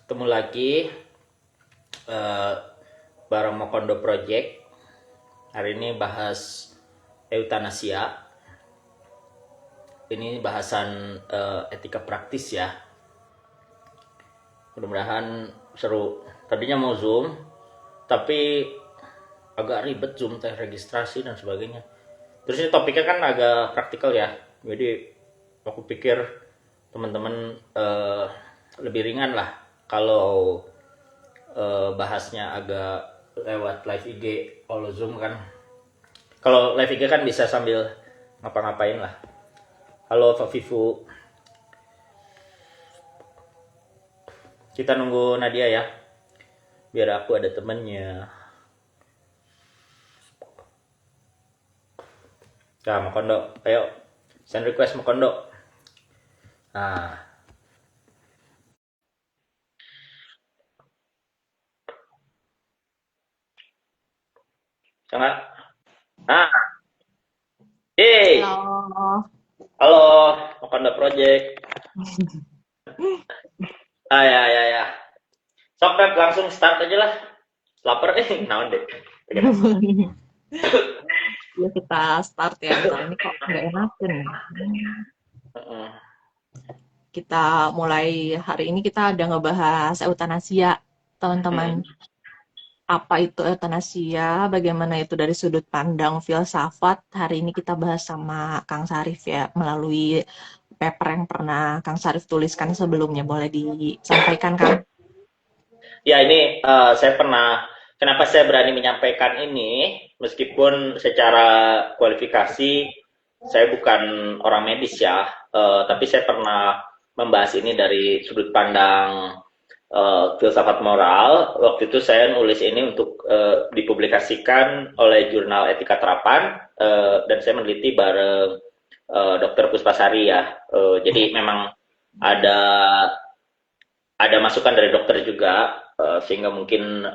Ketemu lagi eh, bareng Mokondo Project. Hari ini bahas eutanasia. Ini bahasan etika praktis ya. Mudah-mudahan seru. Tadinya mau Zoom, tapi agak ribet Zoom teh registrasi dan sebagainya. Terus ini topiknya kan agak praktikal ya. Jadi aku pikir teman-teman lebih ringan lah kalau bahasnya agak lewat live IG. Kalau Zoom kan, kalau live IG kan bisa sambil ngapa-ngapain lah. Halo Fafifu, kita nunggu Nadia ya, biar aku ada temennya. Nah, Makondo, ayo send request Makondo. Nah, sangat. Nah, hey, Halo. halo Makondo Project. Ya ya ya. Sok Pep, langsung start aja lah. Laper naon deh. Ya kita start ya. Bentar ini kok nggak enakan ya. Heeh. Kita mulai hari ini kita ada ngebahas eutanasia, Hmm. teman-teman. Apa itu eutanasia? Bagaimana itu dari sudut pandang filsafat? Hari ini kita bahas sama Kang Sarif ya, melalui paper yang pernah Kang Sarif tuliskan sebelumnya. Boleh disampaikan, Kang? Ya ini saya pernah. Kenapa saya berani menyampaikan ini, meskipun secara kualifikasi saya bukan orang medis ya, tapi saya pernah membahas ini dari sudut pandang filsafat moral. Waktu itu saya nulis ini untuk dipublikasikan oleh jurnal Etika Terapan, dan saya meneliti bareng Dr. Puspasari ya. Jadi memang ada ada masukan dari dokter juga, sehingga mungkin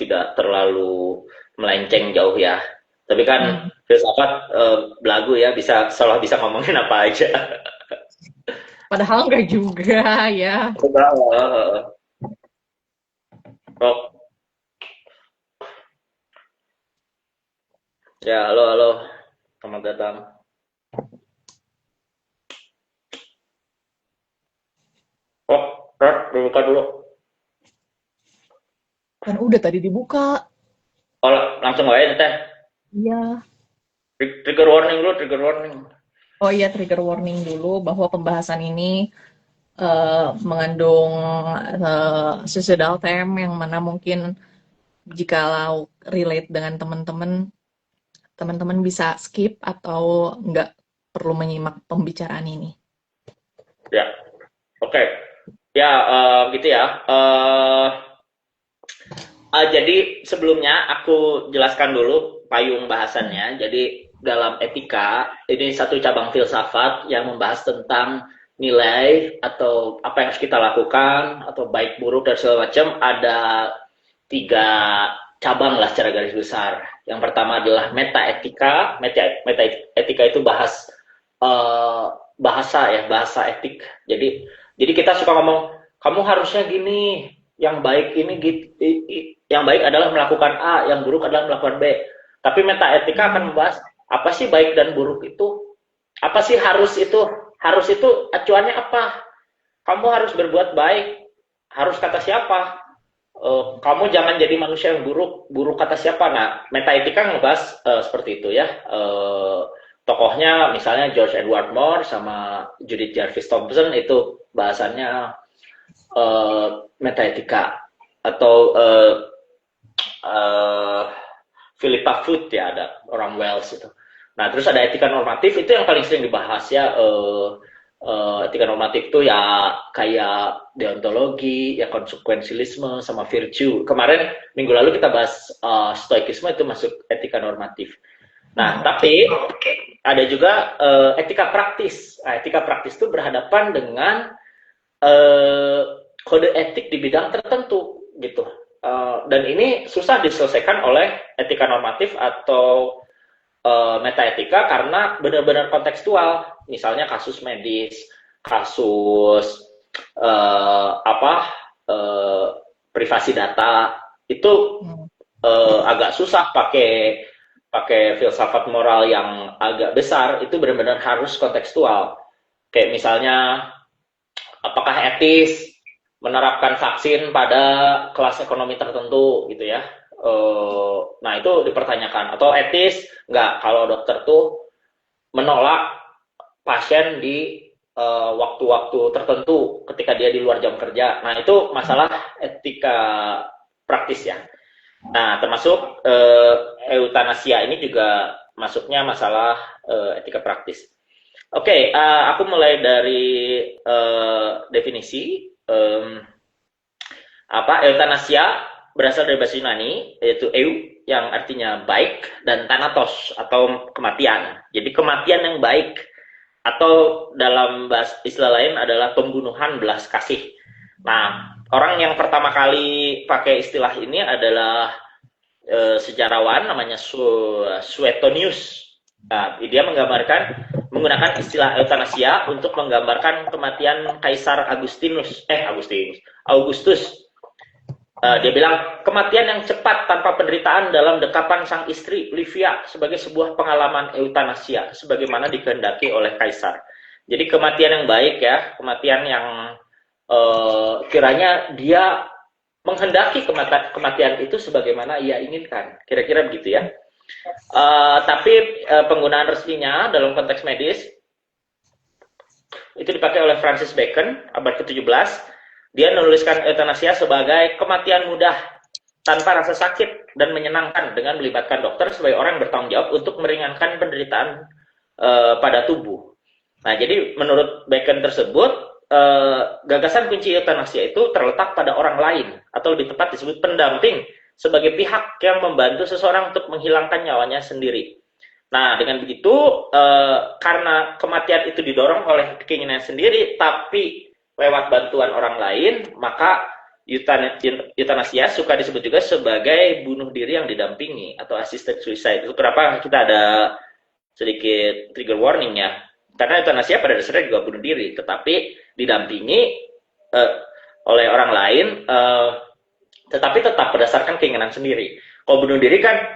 tidak terlalu melenceng jauh ya. Tapi kan Hmm. filsafat belagu ya, bisa seolah bisa ngomongin apa aja. Padahal nggak juga ya. Oh, ya, halo halo, selamat datang. Oh, Rod, dibuka dulu. Kan udah tadi dibuka. Oh, langsung aja teh. Iya. Trigger warning dulu, trigger warning. Oh iya, trigger warning dulu bahwa pembahasan ini mengandung suicidal theme yang mana mungkin jikalau relate dengan teman-teman, teman-teman bisa skip atau nggak perlu menyimak pembicaraan ini. Ya, oke. Ya, gitu ya. Jadi sebelumnya aku jelaskan dulu payung bahasannya. Jadi dalam etika ini satu cabang filsafat yang membahas tentang nilai atau apa yang harus kita lakukan atau baik buruk dan segala macam. Ada tiga cabang lah secara garis besar. Yang pertama adalah metaetika. Metaetika itu bahas bahasa ya, bahasa etik. Jadi kita suka ngomong kamu harusnya gini, yang baik ini gitu, yang baik adalah melakukan A, yang buruk adalah melakukan B. Tapi metaetika akan membahas apa sih baik dan buruk itu, apa sih harus itu acuannya apa? Kamu harus berbuat baik, harus kata siapa? Kamu jangan jadi manusia yang buruk, buruk kata siapa? Nah, metaetika ngebahas seperti itu ya. Tokohnya misalnya George Edward Moore sama Judith Jarvis Thompson itu bahasannya metaetika, atau uh, Philippa Foot ya, ada orang Wales itu. Nah, terus ada etika normatif, itu yang paling sering dibahas ya. Etika normatif itu ya kayak deontologi, ya konsekuensialisme sama virtue. Kemarin minggu lalu kita bahas stoikisme, itu masuk etika normatif. Nah, Oke. tapi ada juga etika praktis. Nah, etika praktis itu berhadapan dengan eh, kode etik di bidang tertentu gitu. Dan ini susah diselesaikan oleh etika normatif atau metaetika karena benar-benar kontekstual. Misalnya kasus medis, kasus apa privasi data itu agak susah pakai filsafat moral yang agak besar. Itu benar-benar harus kontekstual. Kayak misalnya apakah etis menerapkan vaksin pada kelas ekonomi tertentu gitu ya. Nah itu dipertanyakan. Atau etis nggak kalau dokter tuh menolak pasien di waktu-waktu tertentu ketika dia di luar jam kerja. Nah itu masalah etika praktis ya. Nah termasuk eutanasia ini juga masuknya masalah etika praktis. Oke, aku mulai dari definisi. Eutanasia berasal dari bahasa Yunani, yaitu yang artinya baik, dan thanatos atau kematian. Jadi kematian yang baik, atau dalam bahasa istilah lain adalah pembunuhan belas kasih. Nah, orang yang pertama kali pakai istilah ini adalah sejarawan namanya Suetonius. Nah, dia menggunakan istilah eutanasia untuk menggambarkan kematian Kaisar Augustus. Dia bilang kematian yang cepat tanpa penderitaan dalam dekapan sang istri Livia sebagai sebuah pengalaman eutanasia sebagaimana dikehendaki oleh Kaisar. Jadi kematian yang baik ya, kematian yang kiranya dia menghendaki kematian itu sebagaimana ia inginkan. Kira-kira begitu ya. Tapi penggunaan resminya dalam konteks medis itu dipakai oleh Francis Bacon abad ke-17. Dia menuliskan eutanasia sebagai kematian mudah tanpa rasa sakit dan menyenangkan dengan melibatkan dokter sebagai orang yang bertanggung jawab untuk meringankan penderitaan pada tubuh. Nah, jadi menurut Bacon tersebut gagasan kunci eutanasia itu terletak pada orang lain atau lebih tepat disebut pendamping sebagai pihak yang membantu seseorang untuk menghilangkan nyawanya sendiri. Nah, dengan begitu karena kematian itu didorong oleh keinginan sendiri tapi lewat bantuan orang lain, maka eutanasia suka disebut juga sebagai bunuh diri yang didampingi atau assisted suicide. Itu kenapa kita ada sedikit trigger warning ya. Karena eutanasia pada dasarnya juga bunuh diri, tetapi didampingi oleh orang lain, tetapi tetap berdasarkan keinginan sendiri. Kalau bunuh diri kan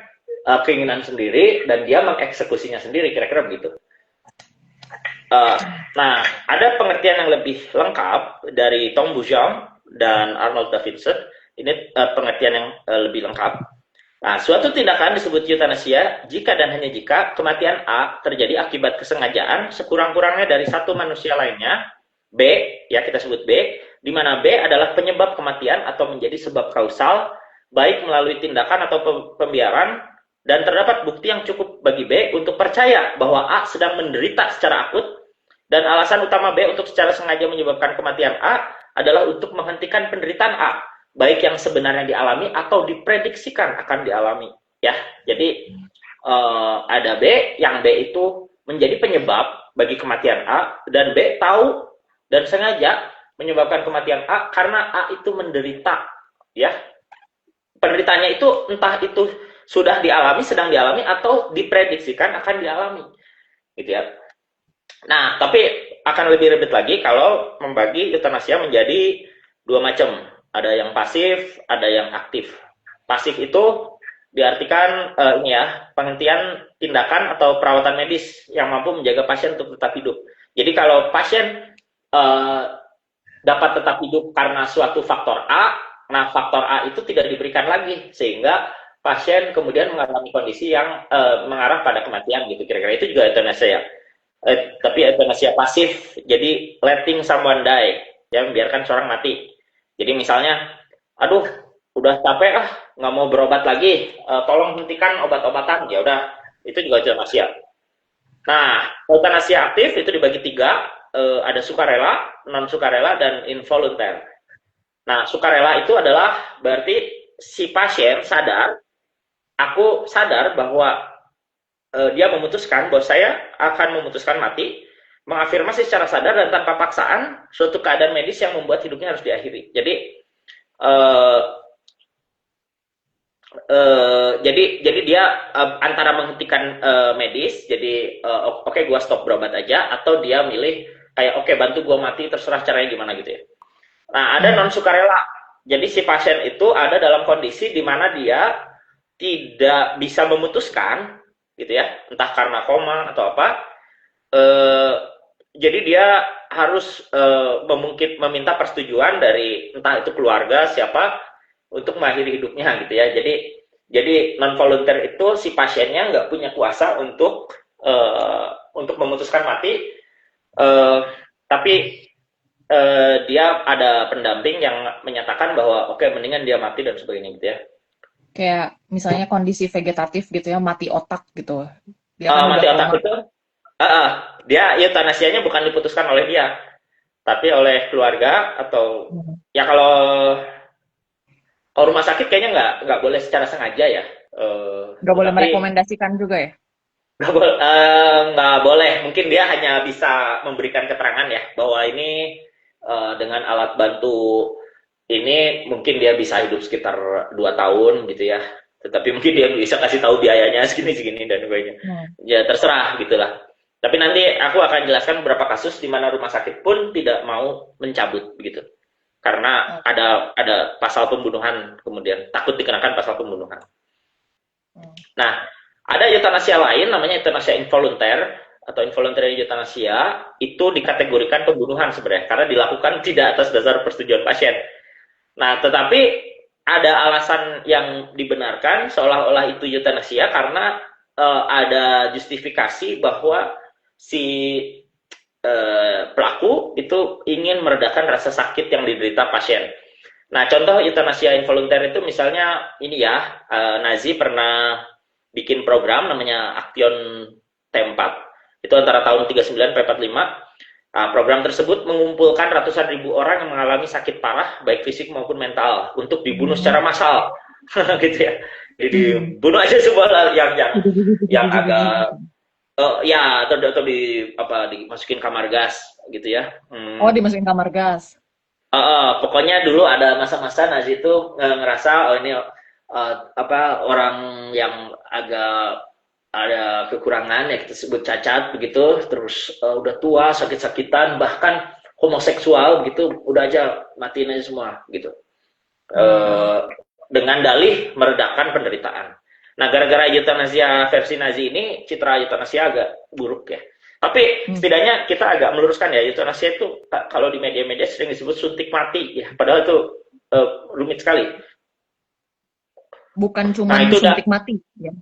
keinginan sendiri dan dia mengeksekusinya sendiri, kira-kira begitu. Nah, ada pengertian yang lebih lengkap dari Tom Bujang dan Arnold Davidson. Ini pengertian yang lebih lengkap. Nah, suatu tindakan disebut eutanasia jika dan hanya jika kematian A terjadi akibat kesengajaan sekurang-kurangnya dari satu manusia lainnya, B, ya kita sebut B, di mana B adalah penyebab kematian atau menjadi sebab kausal, baik melalui tindakan atau pembiaran, dan terdapat bukti yang cukup bagi B untuk percaya bahwa A sedang menderita secara akut, dan alasan utama B untuk secara sengaja menyebabkan kematian A adalah untuk menghentikan penderitaan A, baik yang sebenarnya dialami atau diprediksikan akan dialami. Ya, jadi ada B, yang B itu menjadi penyebab bagi kematian A, dan B tahu dan sengaja menyebabkan kematian A karena A itu menderita. Ya, penderitaannya itu entah itu sudah dialami, sedang dialami, atau diprediksikan akan dialami, gitu ya. Nah, tapi akan lebih ribet lagi kalau membagi eutanasia menjadi dua macam. Ada yang pasif, ada yang aktif. Pasif itu diartikan ini ya, penghentian tindakan atau perawatan medis yang mampu menjaga pasien untuk tetap hidup. Jadi kalau pasien dapat tetap hidup karena suatu faktor A, nah faktor A itu tidak diberikan lagi sehingga pasien kemudian mengalami kondisi yang mengarah pada kematian gitu. Kira-kira itu juga eutanasia. Tapi eutanasia pasif, jadi letting someone die, ya membiarkan seorang mati. Jadi misalnya, aduh, udah capek ah, nggak mau berobat lagi, tolong hentikan obat-obatan, ya udah, itu juga eutanasia. Nah, eutanasia aktif itu dibagi tiga, ada sukarela, non sukarela, dan involuntar. Nah, sukarela itu adalah berarti si pasien sadar, aku sadar bahwa dia memutuskan bahwa saya akan memutuskan mati, mengafirmasi secara sadar dan tanpa paksaan suatu keadaan medis yang membuat hidupnya harus diakhiri. Jadi dia antara menghentikan medis, jadi oke, gua stop berobat aja, atau dia milih kayak oke, bantu gua mati, terserah caranya gimana gitu ya. Nah, ada non sukarela. jadi si pasien itu ada dalam kondisi di mana dia tidak bisa memutuskan, gitu ya, entah karena koma atau apa. Eh, jadi dia harus meminta persetujuan dari entah itu keluarga siapa untuk mengakhiri hidupnya, gitu ya. Jadi non volunteer itu si pasiennya nggak punya kuasa untuk memutuskan mati, tapi dia ada pendamping yang menyatakan bahwa oke, mendingan dia mati dan sebagainya, gitu ya. Kayak misalnya kondisi vegetatif gitu ya, mati otak gitu. Dia kan udah Mati otak koma. itu, dia eutanasianya bukan diputuskan oleh dia, tapi oleh keluarga atau Hmm. ya kalau rumah sakit kayaknya nggak boleh secara sengaja ya. Nggak boleh Tetapi merekomendasikan juga ya? nggak boleh. Mungkin dia hanya bisa memberikan keterangan ya bahwa ini dengan alat bantu ini mungkin dia bisa hidup sekitar 2 tahun, gitu ya. Tetapi mungkin dia bisa kasih tahu biayanya segini-segini dan sebagainya. Hmm. Ya terserah gitulah. Tapi nanti aku akan jelaskan beberapa kasus di mana rumah sakit pun tidak mau mencabut begitu. Karena Oke. ada pasal pembunuhan, kemudian takut dikenakan pasal pembunuhan. Hmm. Nah, ada eutanasia lain namanya eutanasia involunter atau involuntary euthanasia, itu dikategorikan pembunuhan sebenarnya karena dilakukan tidak atas dasar persetujuan pasien. Nah, tetapi ada alasan yang dibenarkan seolah-olah itu eutanasia karena ada justifikasi bahwa si pelaku itu ingin meredakan rasa sakit yang diderita pasien. Nah, contoh eutanasia involunter itu misalnya ini ya, Nazi pernah bikin program namanya Action T4, itu antara tahun 39 sampai 45. Nah, program tersebut mengumpulkan ratusan ribu orang yang mengalami sakit parah, baik fisik maupun mental, untuk dibunuh secara massal, gitu ya. Jadi bunuh aja semua yang agak ya atau dimasukin kamar gas, gitu ya. Oh, dimasukin kamar gas. Pokoknya dulu ada masa-masa Nazi itu ngerasa ini orang yang agak ada kekurangan ya kita sebut cacat begitu, terus udah tua sakit-sakitan bahkan homoseksual begitu, udah aja matiin aja semua gitu, Hmm. eh, dengan dalih meredakan penderitaan. Nah, gara-gara eutanasia versi Nazi ini, citra eutanasia agak buruk ya. Tapi Hmm. setidaknya kita agak meluruskan ya, eutanasia itu kalau di media-media sering disebut suntik mati ya, padahal itu rumit sekali. Bukan Nah, cuman itu udah, suntik mati ya.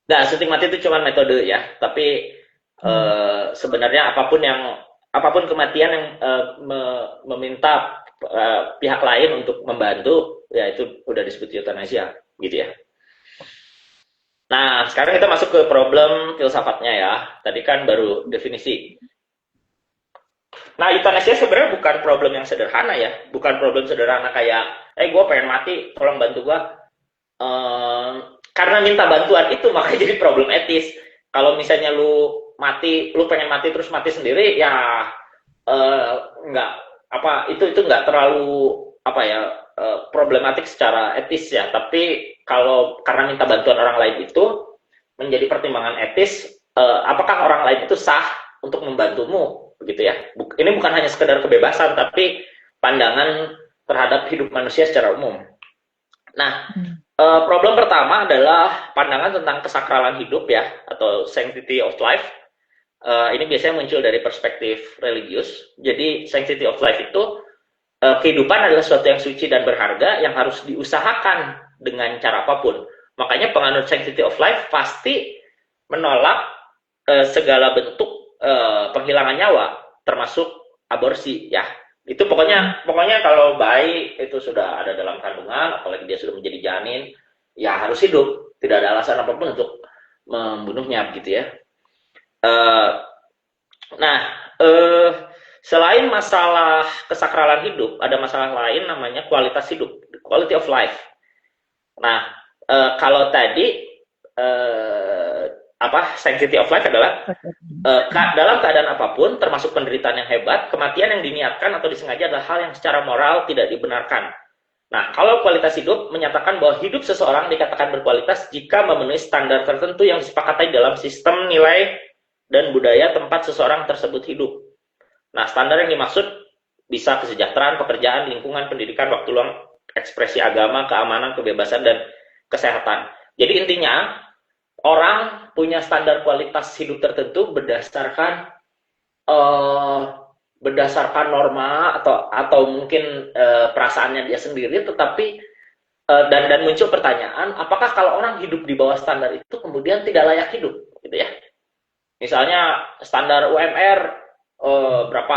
nah, suntik mati itu cuma metode ya, tapi Hmm. sebenarnya apapun kematian yang meminta pihak lain untuk membantu, ya itu udah disebut eutanasia, gitu ya. Nah, sekarang kita masuk ke problem filsafatnya ya. Tadi kan baru definisi. Nah, euthanasia sebenarnya bukan problem yang sederhana ya. Bukan problem sederhana kayak, gue pengen mati, tolong bantu gue. Karena minta bantuan itu makanya jadi problem etis. Kalau misalnya lu pengen mati terus mati sendiri, ya nggak itu nggak terlalu problematik secara etis ya. Tapi kalau karena minta bantuan orang lain itu menjadi pertimbangan etis, apakah orang lain itu sah untuk membantumu, begitu ya. Ini bukan hanya sekedar kebebasan, tapi pandangan terhadap hidup manusia secara umum. Nah, Hmm. problem pertama adalah pandangan tentang kesakralan hidup ya, atau sanctity of life. Ini biasanya muncul dari perspektif religius. Jadi sanctity of life itu kehidupan adalah sesuatu yang suci dan berharga yang harus diusahakan dengan cara apapun. Makanya penganut sanctity of life pasti menolak segala bentuk penghilangan nyawa, termasuk aborsi ya. Itu pokoknya kalau bayi itu sudah ada dalam kandungan, apalagi dia sudah menjadi janin, ya harus hidup. Tidak ada alasan apapun untuk membunuhnya begitu ya. Eh, nah, selain masalah kesakralan hidup, ada masalah lain namanya kualitas hidup, quality of life. Nah, kalau tadi eh, sanctity of life adalah dalam keadaan apapun, termasuk penderitaan yang hebat, kematian yang diniatkan atau disengaja adalah hal yang secara moral tidak dibenarkan. Nah, kalau kualitas hidup menyatakan bahwa hidup seseorang dikatakan berkualitas jika memenuhi standar tertentu yang disepakati dalam sistem nilai dan budaya tempat seseorang tersebut hidup. Nah, standar yang dimaksud bisa kesejahteraan, pekerjaan, lingkungan, pendidikan, waktu luang, ekspresi agama, keamanan, kebebasan, dan kesehatan. Jadi intinya, orang punya standar kualitas hidup tertentu berdasarkan norma atau mungkin perasaannya dia sendiri, tetapi dan muncul pertanyaan, apakah kalau orang hidup di bawah standar itu kemudian tidak layak hidup, gitu ya? Misalnya standar UMR berapa,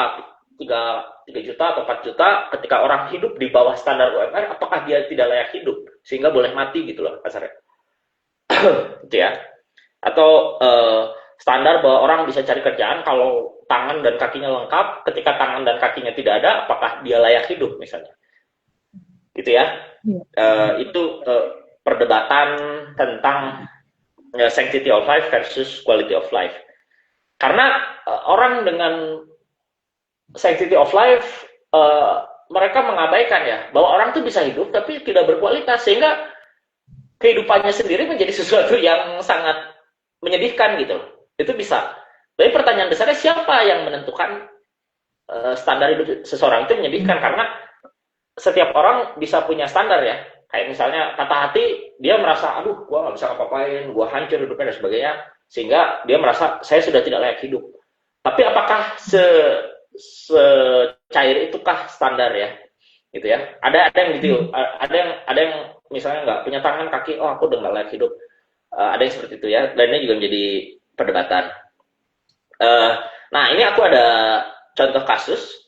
3 juta atau 4 juta, ketika orang hidup di bawah standar UMR, apakah dia tidak layak hidup sehingga boleh mati gitu loh kasarnya. Gitu ya. Atau standar bahwa orang bisa cari kerjaan kalau tangan dan kakinya lengkap, ketika tangan dan kakinya tidak ada, apakah dia layak hidup misalnya. Gitu ya. Itu perdebatan tentang sanctity of life versus quality of life. Karena orang dengan sanctity of life, mereka mengabaikan ya, bahwa orang tuh bisa hidup tapi tidak berkualitas, sehingga kehidupannya sendiri menjadi sesuatu yang sangat menyedihkan gitu. Itu bisa. Tapi pertanyaan besarnya, siapa yang menentukan standar hidup seseorang itu menyedihkan? Karena setiap orang bisa punya standar ya. Kayak misalnya kata hati, dia merasa, aduh, gue gak bisa ngapa-ngapain, gue hancur hidupnya dan sebagainya, sehingga dia merasa saya sudah tidak layak hidup. Tapi apakah secair itukah standar ya, gitu ya? Ada yang gitu, ada yang misalnya nggak punya tangan kaki, oh aku udah nggak layak hidup. Ada yang seperti itu ya. Dan ini juga menjadi perdebatan. Nah ini aku ada contoh kasus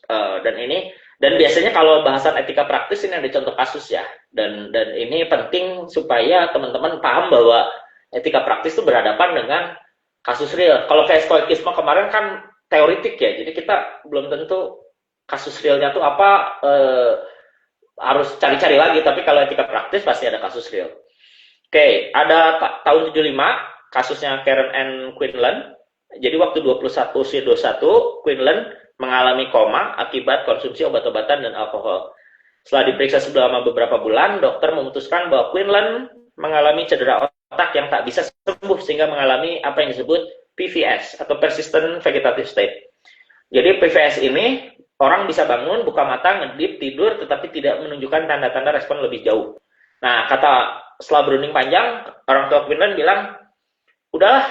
dan biasanya kalau bahasan etika praktis ini ada contoh kasus ya. Dan ini penting supaya teman-teman paham bahwa etika praktis itu berhadapan dengan kasus real. Kalau kayak stoikisme kemarin kan teoritik ya, jadi kita belum tentu kasus realnya tuh apa, harus cari-cari lagi. Tapi kalau etika praktis pasti ada kasus real. Oke, ada tahun 75 kasusnya Karen Ann Quinlan. Jadi waktu 21 usia 21, Quinlan mengalami koma akibat konsumsi obat-obatan dan alkohol. Setelah diperiksa selama beberapa bulan, dokter memutuskan bahwa Quinlan mengalami cedera otak yang tak bisa sembuh, sehingga mengalami apa yang disebut PVS atau Persistent Vegetative State. Jadi PVS ini orang bisa bangun, buka mata, ngedip, tidur, tetapi tidak menunjukkan tanda-tanda respon lebih jauh. Nah, setelah berunding panjang, orang tua Quinlan bilang, udahlah,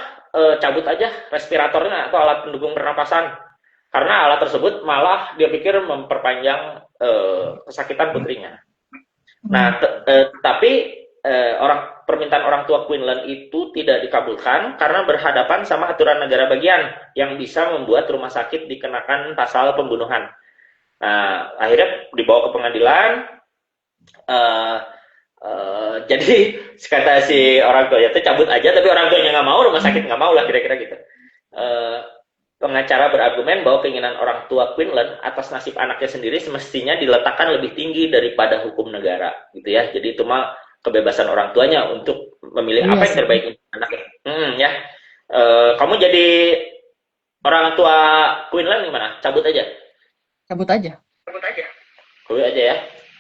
cabut aja respiratornya atau alat pendukung pernapasan. Karena alat tersebut malah dia pikir memperpanjang kesakitan putrinya. Nah, tapi permintaan orang tua Quinlan itu tidak dikabulkan karena berhadapan sama aturan negara bagian yang bisa membuat rumah sakit dikenakan pasal pembunuhan. Nah, akhirnya dibawa ke pengadilan. Jadi kata si orang tua itu cabut aja, tapi orang tuanya nggak mau, rumah sakit nggak mau lah, kira-kira gitu. Pengacara berargumen bahwa keinginan orang tua Quinlan atas nasib anaknya sendiri semestinya diletakkan lebih tinggi daripada hukum negara, gitu ya. Jadi itu mah kebebasan orang tuanya untuk memilih apa yang terbaik untuk anaknya. Ya. Kamu jadi orang tua Quinlan gimana? Cabut aja. Cabut aja Ya.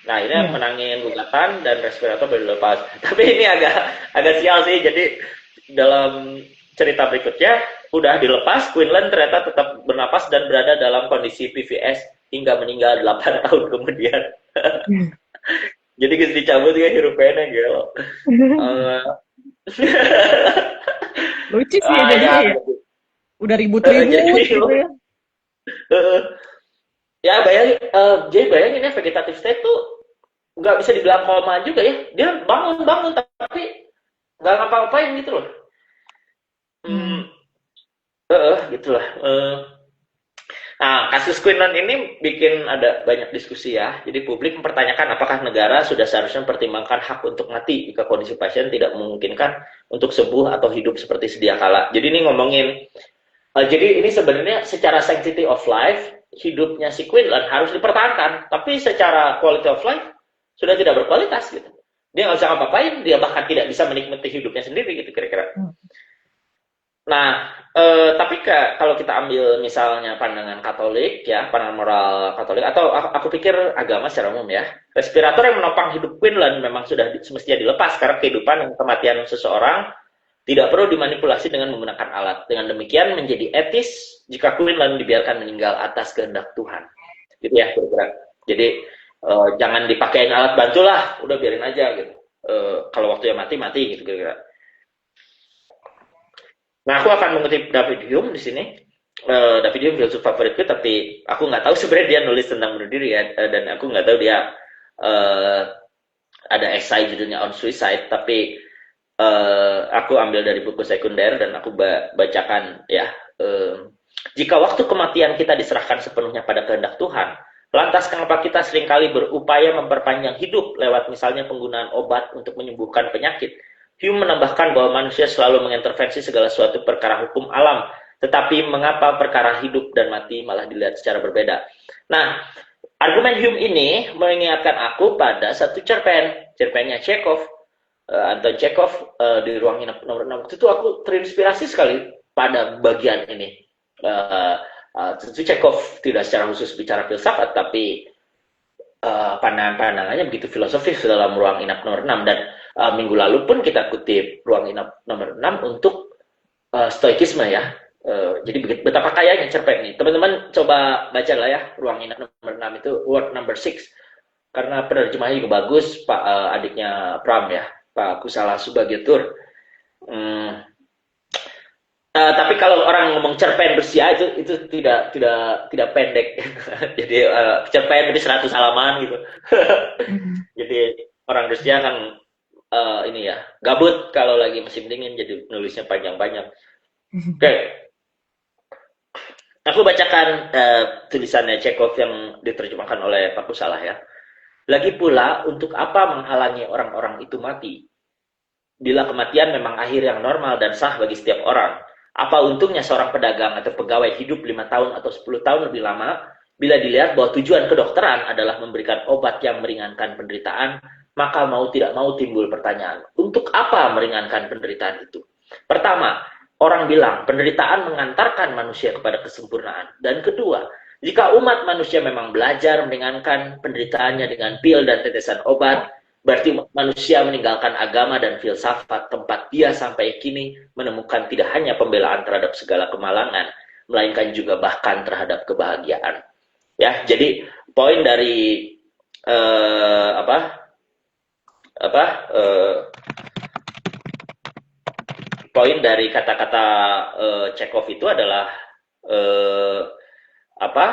Nah, akhirnya menangin gugatan dan respirator baru dilepas. Tapi ini agak sial sih. Jadi dalam cerita berikutnya udah dilepas, Quinlan ternyata tetap bernapas dan berada dalam kondisi PVS hingga meninggal 8 tahun kemudian. Jadi guys dicabut ya hirupnya gitu. Lucu sih jadi udah ribut-ribut gitu ya. Ya bayangin ya, vegetative state tuh nggak bisa dibilang koma juga ya. Dia bangun tapi nggak ngapa-ngapain gitu loh. Gitulah. Nah, kasus Quinlan ini bikin ada banyak diskusi ya. Jadi publik mempertanyakan apakah negara sudah seharusnya mempertimbangkan hak untuk mati jika kondisi pasien tidak memungkinkan untuk sembuh atau hidup seperti sedia kala. Jadi ini ngomongin, jadi ini sebenarnya secara sanctity of life, hidupnya si Quinlan harus dipertahankan. Tapi secara quality of life, sudah tidak berkualitas gitu. Dia nggak bisa ngapa-ngapain, dia bahkan tidak bisa menikmati hidupnya sendiri gitu kira-kira. Nah, tapi kalau kita ambil misalnya pandangan Katolik ya, pandangan moral Katolik, atau aku pikir agama secara umum ya, respirator yang menopang hidup Quinlan memang sudah semestinya dilepas karena kehidupan dan kematian seseorang tidak perlu dimanipulasi dengan menggunakan alat. Dengan demikian menjadi etis jika Quinlan dibiarkan meninggal atas kehendak Tuhan. Gitu ya kira-kira. Jadi Jangan dipakein alat bantu lah, udah biarin aja gitu. Kalau waktunya mati mati gitu kira-kira. Nah, aku akan mengutip David Hume di sini. David Hume filsuf favoritku, tapi aku nggak tahu sebenarnya dia nulis tentang bunuh diri ya, dan aku nggak tahu dia uh, ada esai judulnya On Suicide, tapi aku ambil dari buku sekunder dan aku bacakan ya. Jika waktu kematian kita diserahkan sepenuhnya pada kehendak Tuhan, lantas kenapa kita seringkali berupaya memperpanjang hidup lewat misalnya penggunaan obat untuk menyembuhkan penyakit? Hume menambahkan bahwa manusia selalu mengintervensi segala suatu perkara hukum alam, tetapi mengapa perkara hidup dan mati malah dilihat secara berbeda? Nah, argumen Hume ini mengingatkan aku pada satu cerpennya Chekhov, Anton Chekhov, di ruang inap nomor 6. Itu aku terinspirasi sekali pada bagian ini. Tentu Chekhov tidak secara khusus bicara filsafat, tapi pandangan-pandangannya begitu filosofis dalam ruang inap nomor 6. Dan minggu lalu pun kita kutip ruang inap nomor 6 untuk stoikisme ya. Jadi betapa kayanya cerpen ini. Teman-teman coba baca lah ya, ruang inap nomor 6 itu word number 6. Karena penerjemahnya juga bagus, Pak adiknya Pram ya, Pak Kusala Subagiotur. Tapi kalau orang ngomong cerpen bersia itu tidak pendek. Jadi cerpen itu 100 halaman gitu. Jadi orang bersia kan ini ya, gabut kalau lagi musim dingin, jadi nulisnya panjang-panjang. Oke. Aku bacakan tulisannya Chekhov yang diterjemahkan oleh Pak Kusalah ya. Lagi pula, untuk apa menghalangi orang-orang itu mati? Bila kematian memang akhir yang normal dan sah bagi setiap orang, apa untungnya seorang pedagang atau pegawai hidup 5 tahun atau 10 tahun lebih lama bila dilihat bahwa tujuan kedokteran adalah memberikan obat yang meringankan penderitaan, maka mau tidak mau timbul pertanyaan, untuk apa meringankan penderitaan itu? Pertama, orang bilang penderitaan mengantarkan manusia kepada kesempurnaan. Dan kedua, jika umat manusia memang belajar meringankan penderitaannya dengan pil dan tetesan obat, berarti manusia meninggalkan agama dan filsafat tempat dia sampai kini menemukan tidak hanya pembelaan terhadap segala kemalangan, melainkan juga bahkan terhadap kebahagiaan. Ya, jadi poin dari poin dari kata-kata Chekhov itu adalah apa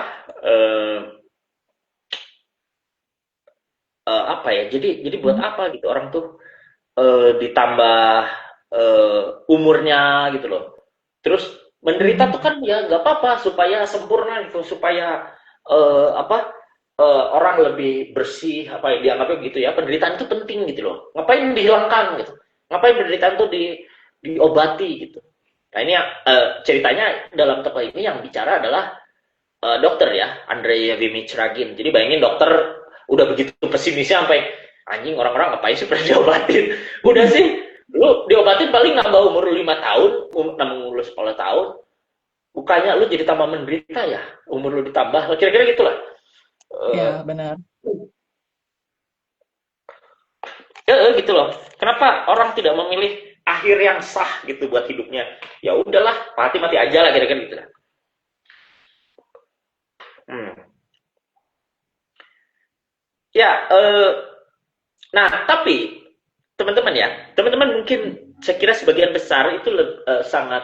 ya? Jadi buat apa gitu orang tuh ditambah umurnya gitu loh. Terus menderita tuh kan ya nggak apa-apa supaya sempurna gitu, supaya orang lebih bersih apa yang dianggapnya gitu ya. Penderitaan itu penting gitu loh. Ngapain dihilangkan gitu? Ngapain penderitaan tuh diobati gitu? Nah ini ceritanya dalam tokoh ini yang bicara adalah dokter ya, Andrei Yevimich Ragin. Jadi bayangin dokter udah begitu pesimisnya sampai anjing orang-orang ngapain sih pernah diobatin? Udah sih, lu diobatin paling nambah umur 5 tahun, nambah umur 10 tahun. Bukannya lu jadi tambah menderita ya, umur lu ditambah, kira-kira gitulah. Ya, benar. Ya gitu loh. Kenapa orang tidak memilih akhir yang sah gitu buat hidupnya? Ya udahlah, mati-mati aja lah kira-kira gitu lah. Ya, nah tapi teman-teman ya, teman-teman mungkin saya kira sebagian besar itu sangat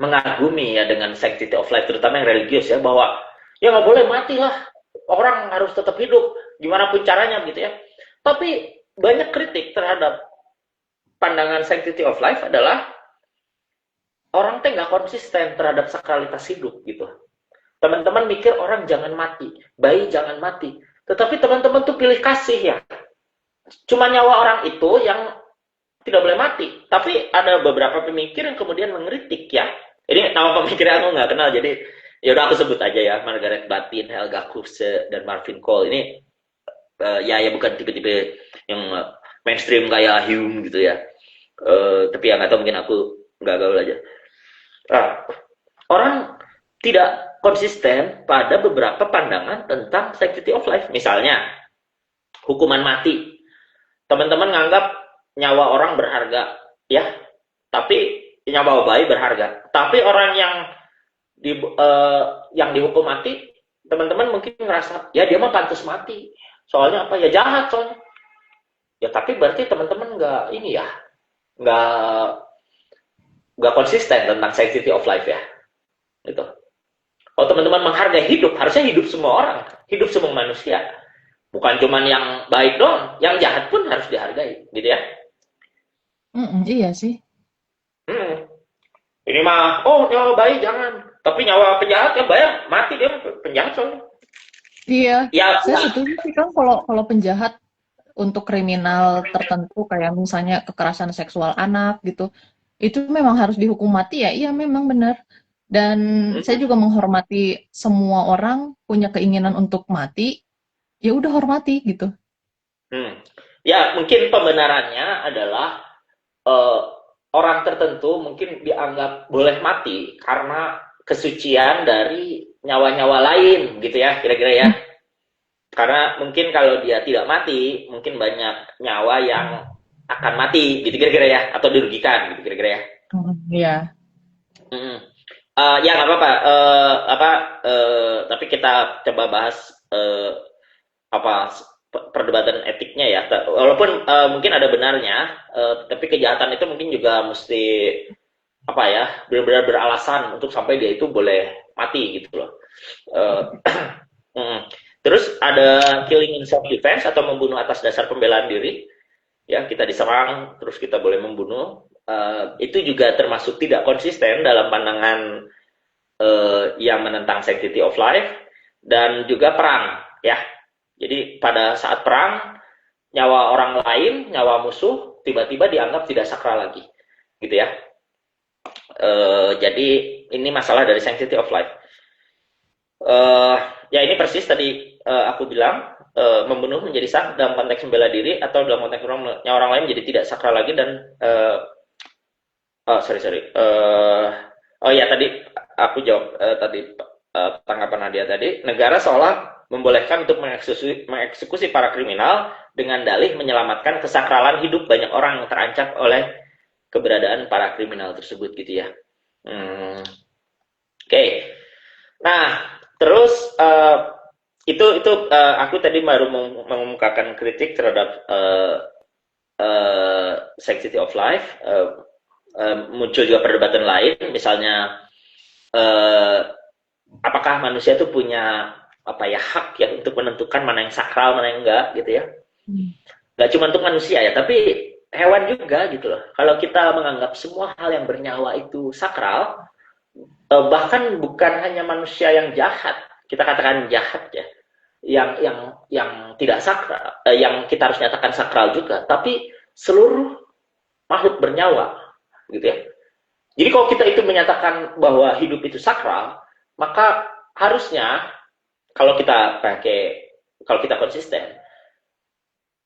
mengagumi ya dengan sanctity of life, terutama yang religius ya, bahwa ya nggak boleh mati lah, orang harus tetap hidup, gimana pun caranya gitu ya. Tapi banyak kritik terhadap pandangan sanctity of life adalah orang teh nggak konsisten terhadap sakralitas hidup gitu. Teman-teman mikir orang jangan mati, bayi jangan mati. Tetapi teman-teman tuh pilih kasih ya. Cuma nyawa orang itu yang tidak boleh mati. Tapi ada beberapa pemikir yang kemudian mengkritik ya. Ini nama pemikirnya aku nggak kenal, jadi ya udah aku sebut aja ya. Margaret Batin, Helga Kurse, dan Marvin Cole. Ini ya bukan tipe-tipe yang mainstream kayak Hume gitu ya. Tapi ya nggak tahu, mungkin aku nggak gaul aja. Orang tidak konsisten pada beberapa pandangan tentang sanctity of life. Misalnya, hukuman mati. Teman-teman nganggap nyawa orang berharga, ya. Tapi nyawa bayi berharga. Tapi orang yang dihukum mati teman-teman mungkin ngerasa ya dia mah pantas mati. Soalnya apa? Ya jahat soalnya. Ya tapi berarti teman-teman nggak ini ya, nggak nggak konsisten tentang sanctity of life ya. Gitu. Kalau teman-teman menghargai hidup, harusnya hidup semua orang, hidup semua manusia. Bukan cuman yang baik doang, yang jahat pun harus dihargai, gitu ya. Iya sih. Hmm. Ini mah, oh nyawa baik jangan. Tapi nyawa penjahat ya bayar, mati dia penjahat soalnya. Iya, Ya, saya setuju sih kan kalau kalau penjahat untuk kriminal tertentu kayak misalnya kekerasan seksual anak gitu, itu memang harus dihukum mati ya. Iya memang benar. Dan saya hmm, juga menghormati semua orang punya keinginan untuk mati, ya udah hormati gitu. hmm. Ya mungkin pembenarannya adalah eh, orang tertentu mungkin dianggap boleh mati karena kesucian dari nyawa-nyawa lain, gitu ya, kira-kira ya. Karena mungkin kalau dia tidak mati, mungkin banyak nyawa yang akan mati, gitu kira-kira ya, atau dirugikan, gitu kira-kira ya. Iya. Hmm. Ya nggak apa-apa. Tapi kita coba bahas eh, apa perdebatan etiknya ya. Walaupun mungkin ada benarnya, tapi kejahatan itu mungkin juga mesti apa ya, benar-benar beralasan untuk sampai dia itu boleh mati gitu loh. Eh, mm. Terus ada killing in self defense atau membunuh atas dasar pembelaan diri. Ya kita diserang, terus kita boleh membunuh. Itu juga termasuk tidak konsisten dalam pandangan yang menentang sanctity of life, dan juga perang ya. Jadi pada saat perang, nyawa orang lain, nyawa musuh tiba-tiba dianggap tidak sakral lagi, gitu ya. Jadi ini masalah dari sanctity of life. Uh, ya ini persis tadi aku bilang, membunuh menjadi sah dalam konteks membela diri, atau dalam konteks nyawa orang lain menjadi tidak sakral lagi. Dan oh sorry sorry, oh ya tadi aku jawab tadi tanggapan Nadia tadi, negara seolah membolehkan untuk mengeksekusi para kriminal dengan dalih menyelamatkan kesakralan hidup banyak orang yang terancam oleh keberadaan para kriminal tersebut, gitu ya. Oke. Nah, terus itu aku tadi baru mengemukakan kritik terhadap sanctity of life. Muncul juga perdebatan lain, misalnya apakah manusia itu punya apa ya, hak ya untuk menentukan mana yang sakral, mana yang enggak, gitu ya. Nggak cuma untuk manusia ya, tapi hewan juga gitu loh. Kalau kita menganggap semua hal yang bernyawa itu sakral, bahkan bukan hanya manusia yang jahat, kita katakan jahat ya, yang tidak sakral, yang kita harus nyatakan sakral juga, tapi seluruh makhluk bernyawa, gitu ya. Jadi kalau kita itu menyatakan bahwa hidup itu sakral, maka harusnya kalau kita konsisten,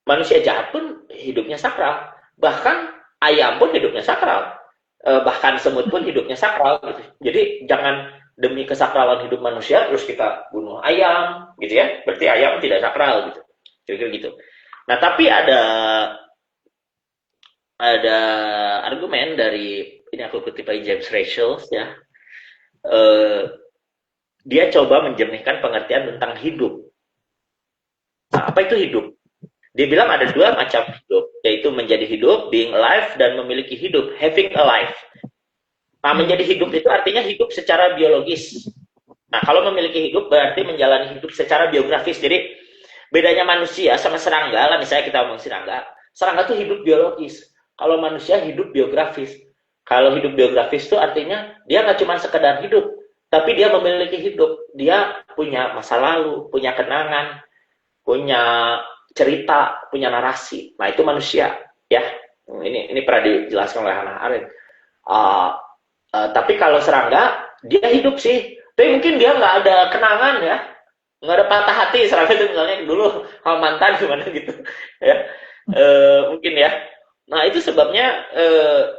manusia jahat pun hidupnya sakral, bahkan ayam pun hidupnya sakral, bahkan semut pun hidupnya sakral, gitu. Jadi jangan demi kesakralan hidup manusia terus kita bunuh ayam, gitu ya. Berarti ayam tidak sakral, gitu. Kira-kira gitu. Nah, tapi ada argumen dari, ini aku kutip dari James Rachel ya. Eh, Dia coba menjernihkan pengertian tentang hidup. Nah, apa itu hidup? Dia bilang ada dua macam hidup, yaitu menjadi hidup, being alive, dan memiliki hidup, having a life. Nah, menjadi hidup itu artinya hidup secara biologis. Nah, kalau memiliki hidup berarti menjalani hidup secara biografis. Jadi, bedanya manusia sama serangga, lah misalnya kita ngomong serangga, serangga itu hidup biologis. Kalau manusia hidup biografis. Kalau hidup biografis itu artinya dia nggak cuma sekedar hidup, tapi dia memiliki hidup. Dia punya masa lalu, punya kenangan, punya cerita, punya narasi. Nah, itu manusia, ya. Ini pernah dijelaskan oleh Hannah Arendt. Tapi kalau serangga, dia hidup sih, tapi mungkin dia nggak ada kenangan ya, nggak ada patah hati. Serangga itu misalnya dulu sama mantan gimana gitu, ya. Mungkin ya. Nah, itu sebabnya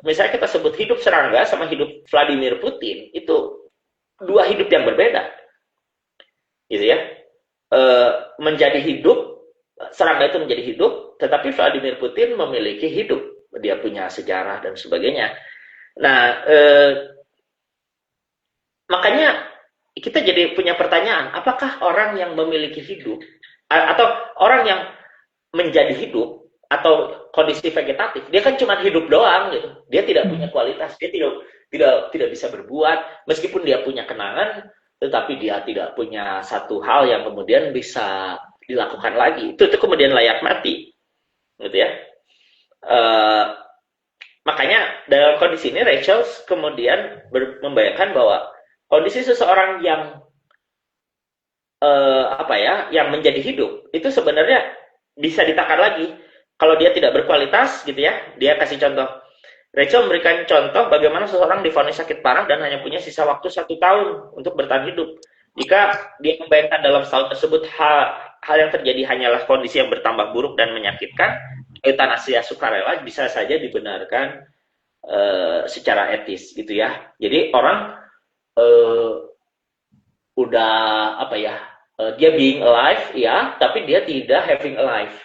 misalnya kita sebut hidup serangga sama hidup Vladimir Putin itu dua hidup yang berbeda, gitu ya. Menjadi hidup, serangga itu menjadi hidup, tetapi Vladimir Putin memiliki hidup, dia punya sejarah dan sebagainya. Nah, makanya kita jadi punya pertanyaan, apakah orang yang memiliki hidup atau orang yang menjadi hidup atau kondisi vegetatif, dia kan cuma hidup doang gitu. Dia tidak punya kualitas, dia tidak bisa berbuat, meskipun dia punya kenangan, tetapi dia tidak punya satu hal yang kemudian bisa dilakukan lagi. Itu kemudian layak mati, gitu ya. Makanya dalam kondisi ini Rachel kemudian membayangkan bahwa kondisi seseorang yang yang menjadi hidup itu sebenarnya bisa ditakar lagi. Kalau dia tidak berkualitas gitu ya, dia kasih contoh. Rachel memberikan contoh bagaimana seseorang divonis sakit parah dan hanya punya sisa waktu 1 tahun untuk bertahan hidup. Jika dia membayangkan dalam setahun tersebut hal yang terjadi hanyalah kondisi yang bertambah buruk dan menyakitkan, eutanasia sukarela bisa saja dibenarkan secara etis gitu ya. Jadi orang udah dia being alive ya, tapi dia tidak having a life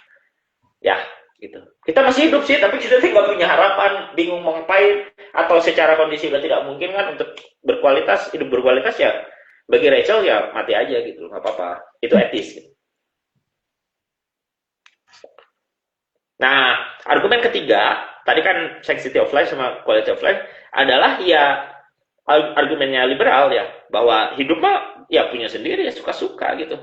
ya gitu. Kita masih hidup sih, tapi kita nggak punya harapan, bingung mau ngapain, atau secara kondisi udah tidak mungkin kan untuk hidup berkualitas ya. Bagi Rachel ya mati aja gitu, nggak apa-apa, itu etis gitu. Nah, argumen ketiga, tadi kan sanctity of life sama quality of life, adalah ya argumennya liberal ya, bahwa hidup mah ya punya sendiri ya, suka-suka gitu.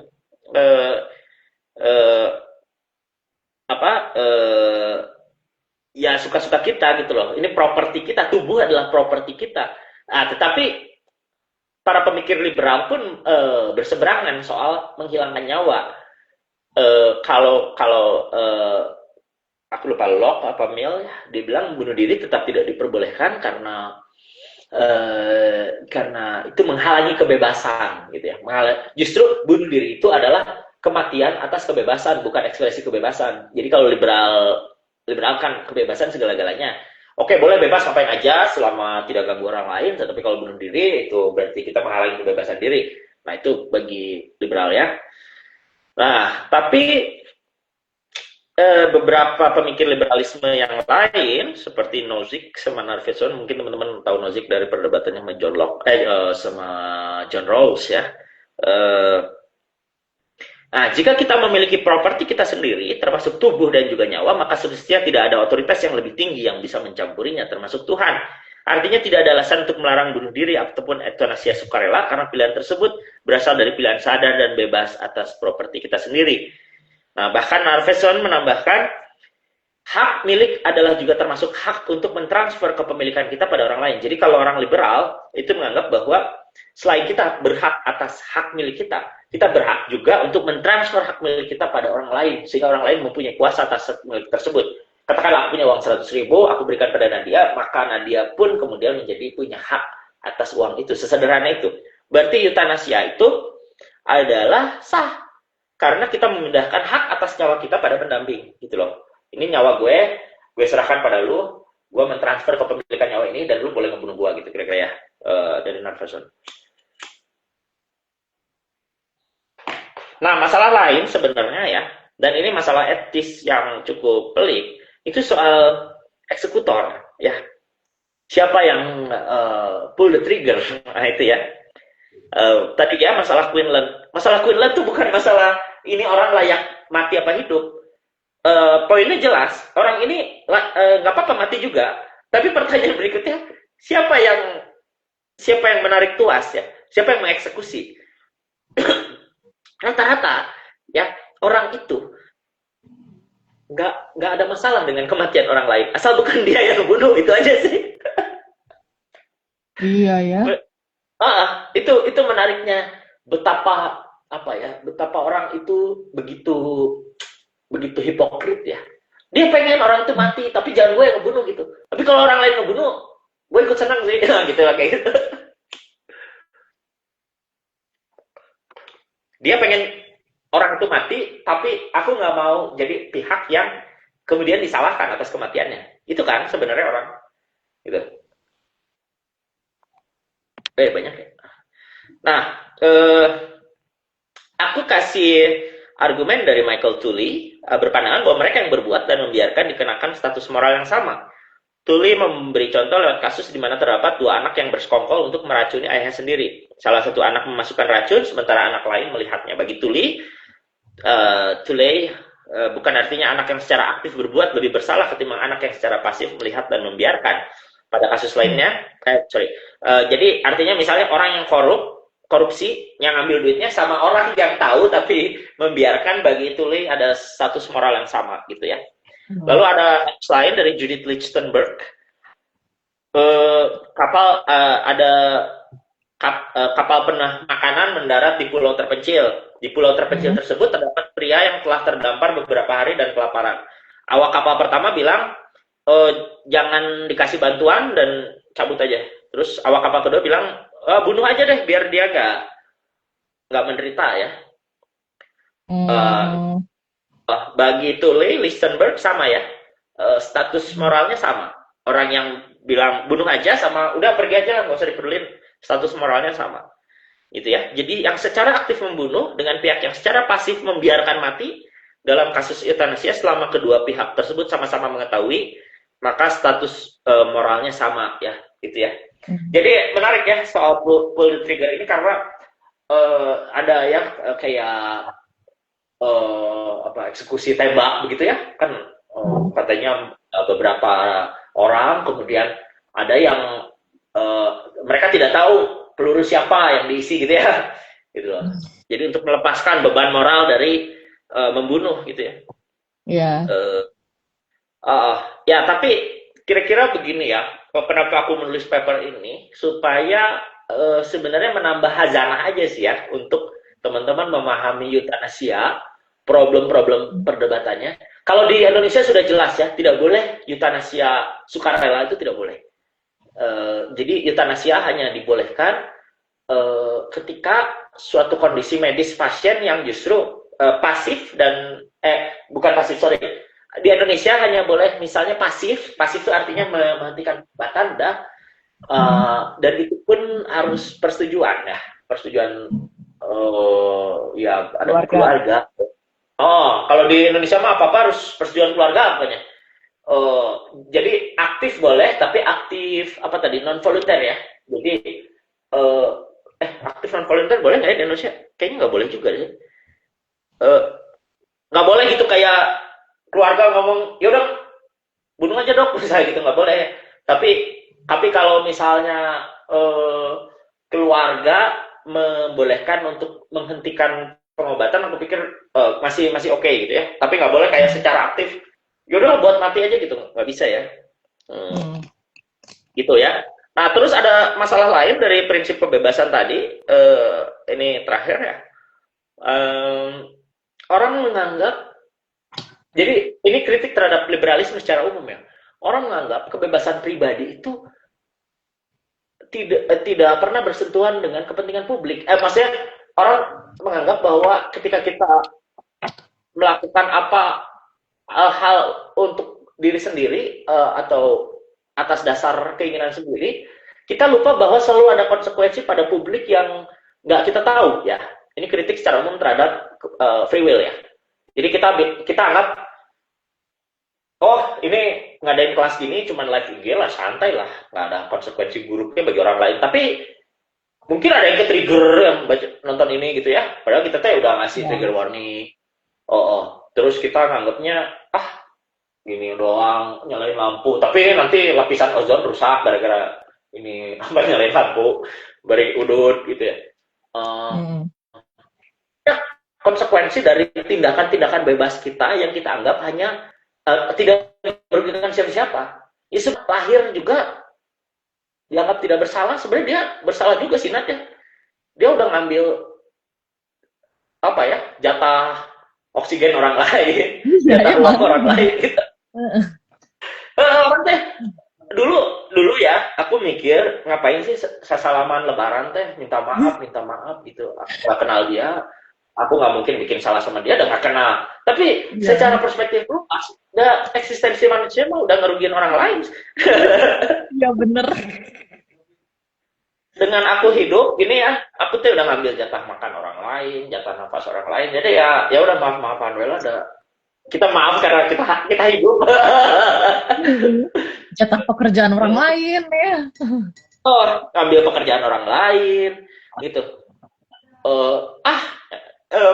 Ya suka-suka kita gitu loh. Ini properti kita, tubuh adalah properti kita. Nah, tetapi para pemikir liberal pun berseberangan soal menghilangkan nyawa. Kalau aku lupa Locke apa Mill, dia bilang bunuh diri tetap tidak diperbolehkan karena itu menghalangi kebebasan gitu ya. Justru bunuh diri itu adalah kematian atas kebebasan, bukan ekspresi kebebasan. Jadi kalau liberal kan kebebasan segala-galanya. Oke, boleh bebas ngapain aja selama tidak ganggu orang lain, tetapi kalau bunuh diri itu berarti kita menghalangi kebebasan diri. Nah, itu bagi liberal ya. Nah, tapi beberapa pemikir liberalisme yang lain seperti Nozick sama Narveson, mungkin teman-teman tahu Nozick dari perdebatannya sama John Locke sama John Rawls ya. Nah, jika kita memiliki properti kita sendiri, termasuk tubuh dan juga nyawa, maka semestinya tidak ada otoritas yang lebih tinggi yang bisa mencampurinya, termasuk Tuhan. Artinya tidak ada alasan untuk melarang bunuh diri ataupun eutanasia sukarela, karena pilihan tersebut berasal dari pilihan sadar dan bebas atas properti kita sendiri. Nah, bahkan Narveson menambahkan, hak milik adalah juga termasuk hak untuk mentransfer kepemilikan kita pada orang lain. Jadi kalau orang liberal itu menganggap bahwa selain kita berhak atas hak milik kita berhak juga untuk mentransfer hak milik kita pada orang lain, sehingga orang lain mempunyai kuasa atas hak milik tersebut. Katakanlah aku punya uang 100.000, aku berikan pada Nadia, maka Nadia pun kemudian menjadi punya hak atas uang itu. Sesederhana itu. Berarti eutanasia itu adalah sah. Karena kita memindahkan hak atas nyawa kita pada pendamping, gitu loh. Ini nyawa gue serahkan pada lu, gue mentransfer kepemilikan nyawa ini, dan lu boleh ngebunuh gue, gitu kira-kira ya, dari Narveson. Nah, masalah lain sebenarnya ya, dan ini masalah etis yang cukup pelik, itu soal eksekutor, ya. Siapa yang pull the trigger, nah itu ya. Tadi ya masalah Quinlan. Masalah Quinlan itu bukan masalah ini orang layak mati apa hidup. Poinnya jelas, orang ini nggak apa-apa mati juga. Tapi pertanyaan berikutnya, siapa yang menarik tuas ya? Siapa yang mengeksekusi? Rata-rata ya orang itu nggak ada masalah dengan kematian orang lain, asal bukan dia yang bunuh, itu aja sih. Iya ya. Itu menariknya, betapa orang itu begitu hipokrit ya. Dia pengen orang itu mati, tapi jangan gue yang ngebunuh gitu. Tapi kalau orang lain ngebunuh, gue ikut senang sih, gitu lah kayak gitu. Dia pengen orang itu mati, tapi aku nggak mau jadi pihak yang kemudian disalahkan atas kematiannya. Itu kan sebenarnya orang gitu. Banyak ya. Nah, aku kasih argumen dari Michael Tooley, berpandangan bahwa mereka yang berbuat dan membiarkan dikenakan status moral yang sama. Tuli memberi contoh lewat kasus di mana terdapat dua anak yang bersekongkol untuk meracuni ayahnya sendiri. Salah satu anak memasukkan racun, sementara anak lain melihatnya. Bagi Tuli, Tuli bukan artinya anak yang secara aktif berbuat lebih bersalah ketimbang anak yang secara pasif melihat dan membiarkan. Pada kasus lainnya, jadi artinya misalnya orang yang korupsi, yang ambil duitnya sama orang yang tahu tapi membiarkan, bagi Tuli ada status moral yang sama gitu ya. Lalu ada selain dari Judith Lichtenberg, ada kapal penuh makanan mendarat di pulau terpencil. Di pulau terpencil tersebut terdapat pria yang telah terdampar beberapa hari dan kelaparan. Awak kapal pertama bilang, jangan dikasih bantuan dan cabut aja. Terus awak kapal kedua bilang, bunuh aja deh biar dia nggak menderita ya. Bagi Tuli Lichtenberg sama ya, status moralnya sama. Orang yang bilang bunuh aja sama udah pergi aja nggak usah diperdulin, status moralnya sama gitu ya. Jadi yang secara aktif membunuh dengan pihak yang secara pasif membiarkan mati dalam kasus euthanasia, selama kedua pihak tersebut sama-sama mengetahui, maka status moralnya sama ya gitu ya. Jadi menarik ya soal pull the trigger ini, karena ada yang kayak eksekusi tembak begitu ya kan, katanya beberapa orang, kemudian ada yang mereka tidak tahu peluru siapa yang diisi gitu ya, gitu loh. Jadi untuk melepaskan beban moral dari membunuh gitu ya. Ya tapi kira-kira begini ya, kenapa aku menulis paper ini, supaya sebenarnya menambah hazanah aja sih ya untuk teman-teman memahami euthanasia, problem-problem perdebatannya. Kalau di Indonesia sudah jelas ya, tidak boleh euthanasia sukarela, itu tidak boleh. Jadi euthanasia hanya dibolehkan ketika suatu kondisi medis pasien yang justru pasif dan bukan pasif, sorry. Di Indonesia hanya boleh misalnya pasif itu artinya menghentikan pengobatan, dan itu pun harus persetujuan ya, persetujuan ya ada keluarga. Kalau di Indonesia mah apa harus persetujuan keluarga apanya. Jadi aktif boleh, tapi aktif apa tadi, non volunteer ya. Jadi aktif non volunteer boleh nggak ya di Indonesia? Kayaknya nggak boleh juga sih. Nggak boleh gitu kayak keluarga ngomong, yaudah bunuh aja dok, misalnya gitu, nggak boleh. Tapi kalau misalnya keluarga membolehkan untuk menghentikan pengobatan, aku pikir masih oke gitu ya. Tapi nggak boleh kayak secara aktif, yaudah buat mati aja gitu, nggak bisa ya. Gitu ya. Nah terus ada masalah lain dari prinsip kebebasan tadi, ini terakhir ya. Orang menganggap, jadi ini kritik terhadap liberalisme secara umum ya. Orang menganggap kebebasan pribadi itu tidak pernah bersentuhan dengan kepentingan publik. Maksudnya orang menganggap bahwa ketika kita melakukan hal untuk diri sendiri atau atas dasar keinginan sendiri, kita lupa bahwa selalu ada konsekuensi pada publik yang nggak kita tahu ya. Ini kritik secara umum terhadap free will ya. Jadi kita anggap, oh ini ngadain kelas gini cuman live IG lah, santai lah, nggak ada konsekuensi buruknya bagi orang lain. Tapi mungkin ada yang ke-trigger yang nonton ini gitu ya, padahal kita tuh udah ngasih trigger warning. Terus kita nganggapnya gini doang, nyalain lampu, tapi nanti lapisan ozon rusak gara-gara ini nyalain lampu beri udut gitu ya. Konsekuensi dari tindakan-tindakan bebas kita yang kita anggap hanya tidak merugikan siapa-siapa. Ya lahir juga dianggap tidak bersalah, sebenarnya dia bersalah juga sih Nat ya. Dia udah ngambil jatah oksigen orang lain, jatah uang orang lain gitu. Orang teh dulu ya, aku mikir ngapain sih sesalaman lebaran teh minta maaf gitu. Aku gak kenal dia, aku nggak mungkin bikin salah sama dia dan nggak kenal. Tapi secara perspektif luas, eksistensi manusia mah udah ngerugiin orang lain. Iya bener. Dengan aku hidup ini ya, aku tuh udah ngambil jatah makan orang lain, jatah nafas orang lain. Jadi ya udah maaf-maafan, kita maaf karena kita hidup. jatah pekerjaan orang lain ya. Oh, ngambil pekerjaan orang lain gitu. Eh, ah,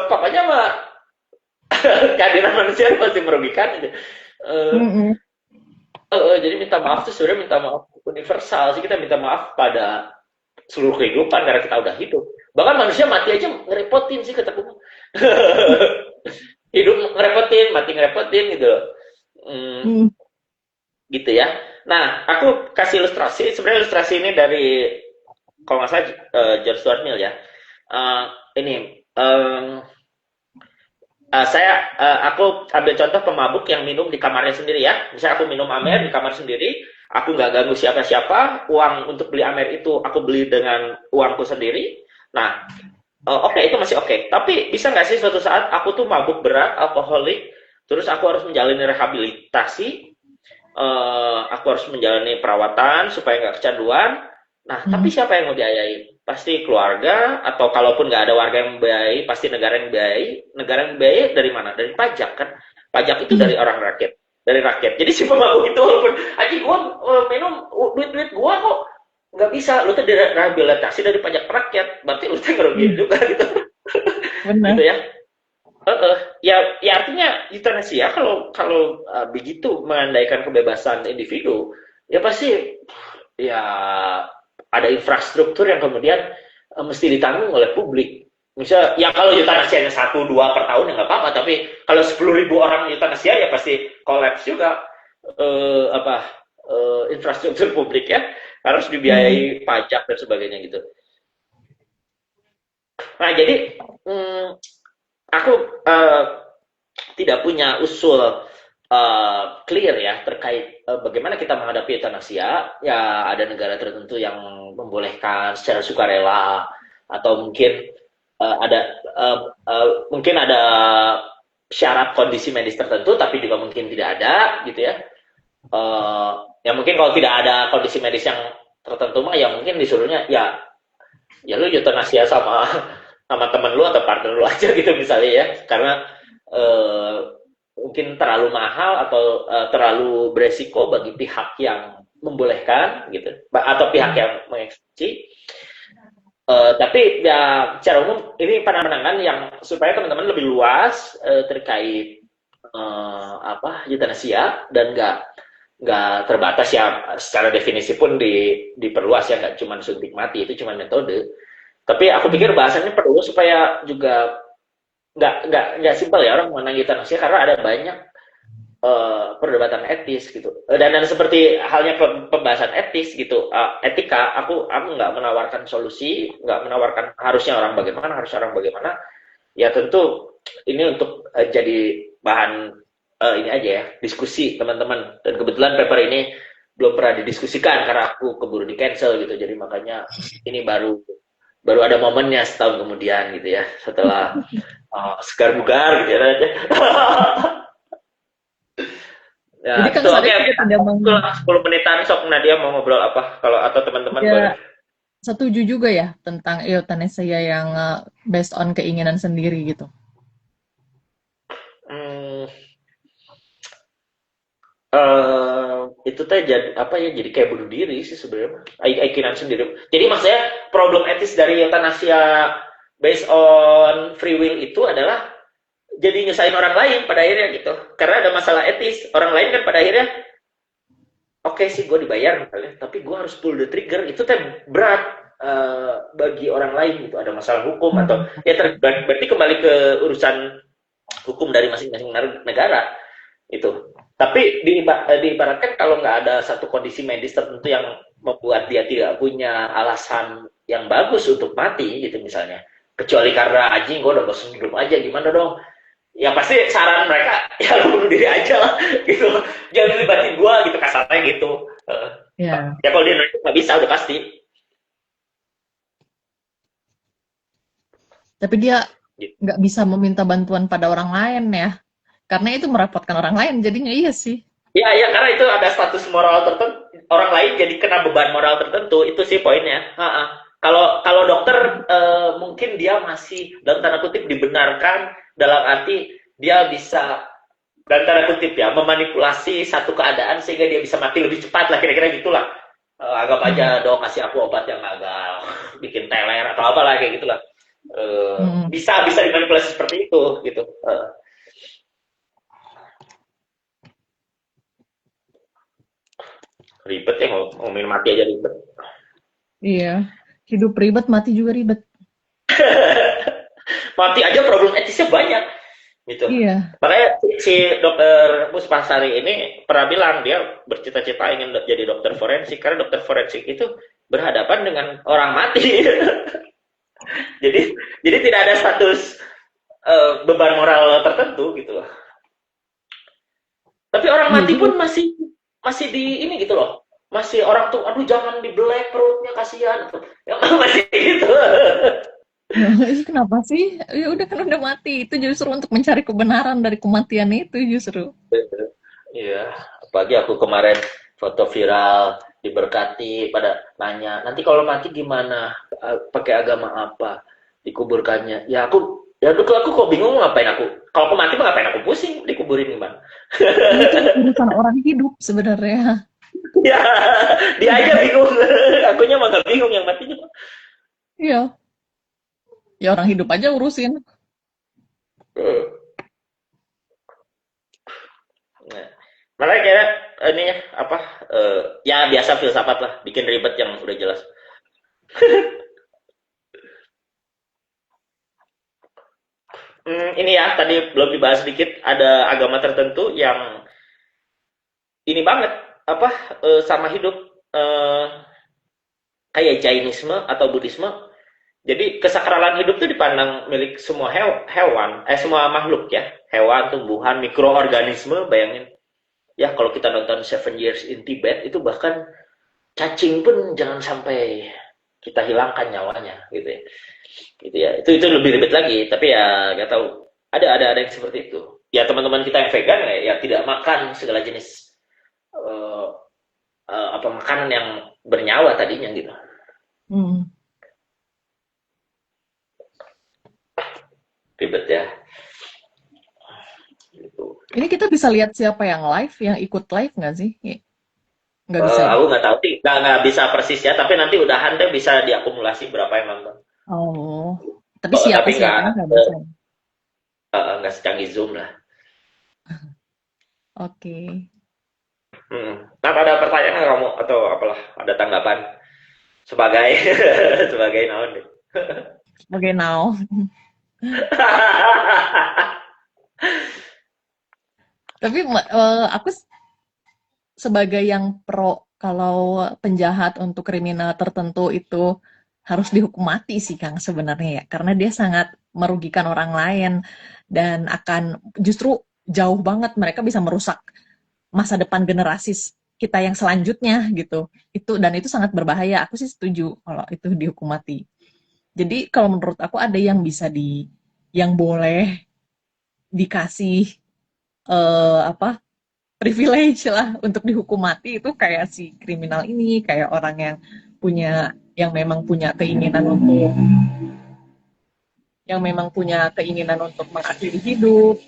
pokoknya mah kehadiran manusia pasti merugikan gitu. Eh, Mm-mm. jadi minta maaf tuh sebenarnya minta maaf universal sih, kita minta maaf pada seluruh kehidupan karena kita udah hidup. Bahkan manusia mati aja ngerepotin sih kataku. Hidup ngerepotin, mati ngerepotin gitu. Hmm, Mm. gitu ya. Nah, aku kasih ilustrasi. Sebenarnya ilustrasi ini dari kalau nggak salah George Stuart Mill ya. Ini aku ambil contoh pemabuk yang minum di kamarnya sendiri ya. Misalnya aku minum Amer di kamar sendiri, aku nggak ganggu siapa-siapa, uang untuk beli Amer itu aku beli dengan uangku sendiri. Nah, oke, itu masih oke. Tapi bisa nggak sih suatu saat aku tuh mabuk berat, alkoholik, terus aku harus menjalani rehabilitasi, aku harus menjalani perawatan supaya nggak kecanduan. Nah, tapi Mm. siapa yang mau biayai? Pasti keluarga, atau kalaupun nggak ada warga yang membiayai, pasti negara yang membiayai. Negara yang membiayai dari mana? Dari pajak kan? Pajak itu Iya. dari orang rakyat, dari rakyat. Jadi si pemabuk itu walaupun aji gua minum duit-duit gua kok nggak bisa, lu tuh direhabilitasi dari pajak rakyat, berarti lu tuh ngerugiin Mm. juga gitu, gitu Benar. ya. Ya artinya euthanasia kalau kalau begitu mengandaikan kebebasan individu, ya pasti ya ada infrastruktur yang kemudian mesti ditanggung oleh publik. Misal, ya kalau eutanasianya 1 2 per tahun ya nggak apa-apa, tapi kalau 10.000 orang eutanasia ya pasti kolaps juga apa infrastruktur publik ya, harus Mm. dibiayai pajak dan sebagainya gitu. Nah jadi hmm, aku tidak punya usul clear ya terkait bagaimana kita menghadapi euthanasia. Ya ada negara tertentu yang membolehkan secara sukarela, atau mungkin mungkin ada syarat kondisi medis tertentu, tapi juga mungkin tidak ada gitu ya. Eh, ya mungkin kalau tidak ada kondisi medis yang tertentu mah ya mungkin disuruhnya ya lu euthanasia sama sama temen lu atau partner lu aja gitu misalnya ya, karena eh, mungkin terlalu mahal atau terlalu beresiko bagi pihak yang membolehkan gitu, atau pihak Mm. yang mengeksekusi. Tapi ya secara umum ini pandangan yang supaya teman-teman lebih luas terkait apa euthanasia, dan nggak terbatas ya, secara definisi pun diperluas ya, nggak cuma suntik mati, itu cuma metode. Tapi aku pikir Mm. bahasannya perlu supaya juga nggak simpel ya orang mengenai euthanasia, karena ada banyak perdebatan etis gitu. Dan seperti halnya pembahasan etis gitu, etika, aku nggak menawarkan solusi, nggak menawarkan harusnya orang bagaimana, harus orang bagaimana. Ya tentu ini untuk jadi bahan ini aja ya, diskusi teman-teman. Dan kebetulan paper ini belum pernah didiskusikan karena aku keburu di cancel gitu. Jadi makanya ini baru baru ada momennya setahun kemudian gitu ya, setelah segar bugar gitu ya. Ya Jadi itu Kang oke, Sarif oke. juga tidak 10 menitan sok Nadia mau ngobrol apa kalau atau teman-teman boleh. tidak setuju juga ya tentang euthanasia yang based on keinginan sendiri gitu. Hmm, itu teh jadi apa ya, jadi kayak bunuh diri sih sebenarnya, keinginan sendiri. Jadi maksudnya problem etis dari euthanasia based on free will itu adalah jadi nyusahin orang lain pada akhirnya gitu, karena ada masalah etis. Orang lain kan pada akhirnya oke sih gue dibayar misalnya, tapi gue harus pull the trigger, itu teh berat bagi orang lain gitu, ada masalah hukum atau Hmm. ya berarti kembali ke urusan hukum dari masing-masing negara itu. Tapi diibaratkan kalau nggak ada satu kondisi medis tertentu yang membuat dia tidak punya alasan yang bagus untuk mati gitu misalnya, kecuali karena anjing gue udah bosan hidup aja, gimana dong, ya pasti saran mereka ya lu bunuh diri aja lah gitu, jangan libatin gue gitu kasarnya gitu. Ya, Ya kalau di Indonesia nggak bisa udah pasti tapi dia gitu. nggak bisa meminta bantuan pada orang lain ya, karena itu merepotkan orang lain. Jadinya iya sih. Ya, ya karena itu ada status moral tertentu, orang lain jadi kena beban moral tertentu, itu sih poinnya. Kalau kalau dokter mungkin dia masih dalam tanda kutip dibenarkan, dalam arti dia bisa dan tanda kutip ya, memanipulasi satu keadaan sehingga dia bisa mati lebih cepat lah, kira-kira gitulah. Anggap Hmm. aja dong kasih aku obat yang agak bikin teler atau apalah kayak gitulah. Hmm. Bisa dimanipulasi seperti itu gitu. Ribet ya, ngomongin mati aja ribet. Iya, hidup ribet, mati juga ribet. Mati aja problem etisnya banyak gitu. Iya. Makanya si dokter Puspasari ini pernah bilang dia bercita-cita ingin jadi dokter forensik karena dokter forensik itu berhadapan dengan orang mati. jadi jadi tidak ada status beban moral tertentu gitu loh. Tapi orang Iya mati juga. pun masih masih di ini gitu loh. Masih orang tuh aduh jangan dibelek perutnya kasihan. Ya masih gitu. Ih, kenapa sih? Ya udah kan udah mati. Itu justru untuk mencari kebenaran dari kematian itu justru. Iya, apalagi aku kemarin foto viral diberkati pada nanya, nanti kalau mati gimana? Pakai agama apa? Dikuburkannya. Ya aku kok bingung ngapain aku. Kalau aku mati mah ngapain aku pusing dikuburin gimana? Ya itu urusan orang hidup sebenarnya. Ya, dia aja bingung. Akunya mah gak bingung yang matinya. Iya, ya orang hidup aja urusin. Nah, malah kira ini ya apa ya biasa filsafat lah, bikin ribet yang udah jelas. Ini ya tadi belum dibahas sedikit ada agama tertentu yang ini banget apa sama hidup eh, kayak Jainisme atau Buddhisme. Jadi kesakralan hidup tuh dipandang milik semua hewan, semua makhluk ya, hewan, tumbuhan, mikroorganisme. Bayangin ya kalau kita nonton Seven Years in Tibet itu bahkan cacing pun jangan sampai kita hilangkan nyawanya gitu ya. Gitu ya. Itu lebih ribet lagi, tapi ya nggak tahu. Ada yang seperti itu. Ya teman-teman kita yang vegan ya tidak makan segala jenis eh, apa makanan yang bernyawa tadinya gitu. Hmm. Ribet ya. Gitu. Ini kita bisa lihat siapa yang live, yang ikut live nggak sih? Nggak bisa ya? Aku nggak tahu sih, nggak bisa persis ya. Tapi nanti udahan deh bisa diakumulasi berapa yang nonton. Oh, tapi siapa Tapi siapanya nggak bisa. nggak secanggih Zoom lah. Oke. Nah, ada pertanyaan nggak kamu atau apalah? Ada tanggapan sebagai sebagai naon deh. Oke, now. Tapi aku sebagai yang pro kalau penjahat untuk kriminal tertentu itu harus dihukum mati sih Kang sebenarnya ya karena dia sangat merugikan orang lain dan akan justru jauh banget mereka bisa merusak masa depan generasi kita yang selanjutnya gitu itu sangat berbahaya aku sih setuju kalau itu dihukum mati jadi kalau menurut aku ada yang bisa yang boleh dikasih apa privilege lah untuk dihukum mati itu kayak si kriminal ini, kayak orang yang memang punya keinginan untuk mengakhiri hidup,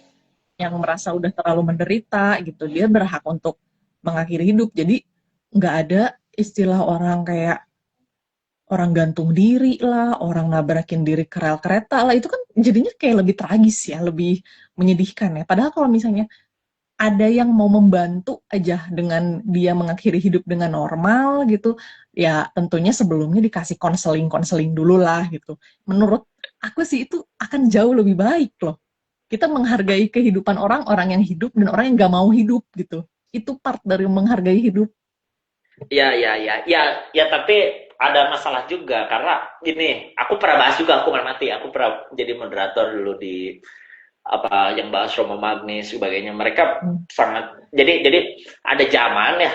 yang merasa udah terlalu menderita gitu, dia berhak untuk mengakhiri hidup. Jadi nggak ada istilah orang kayak orang gantung diri lah, orang nabrakin diri ke rel kereta lah, itu kan jadinya kayak lebih tragis ya, lebih menyedihkan ya. Padahal kalau misalnya ada yang mau membantu aja dengan dia mengakhiri hidup dengan normal gitu, ya tentunya sebelumnya dikasih konseling dulu lah gitu. Menurut aku sih itu akan jauh lebih baik loh. Kita menghargai kehidupan orang yang hidup dan orang yang gak mau hidup gitu. Itu part dari menghargai hidup. Ya, tapi ada masalah juga karena gini, aku pernah bahas juga aku mati, aku pernah jadi moderator dulu di apa yang bahas Romo Magnis sebagainya. Mereka Hmm. sangat jadi ada zaman ya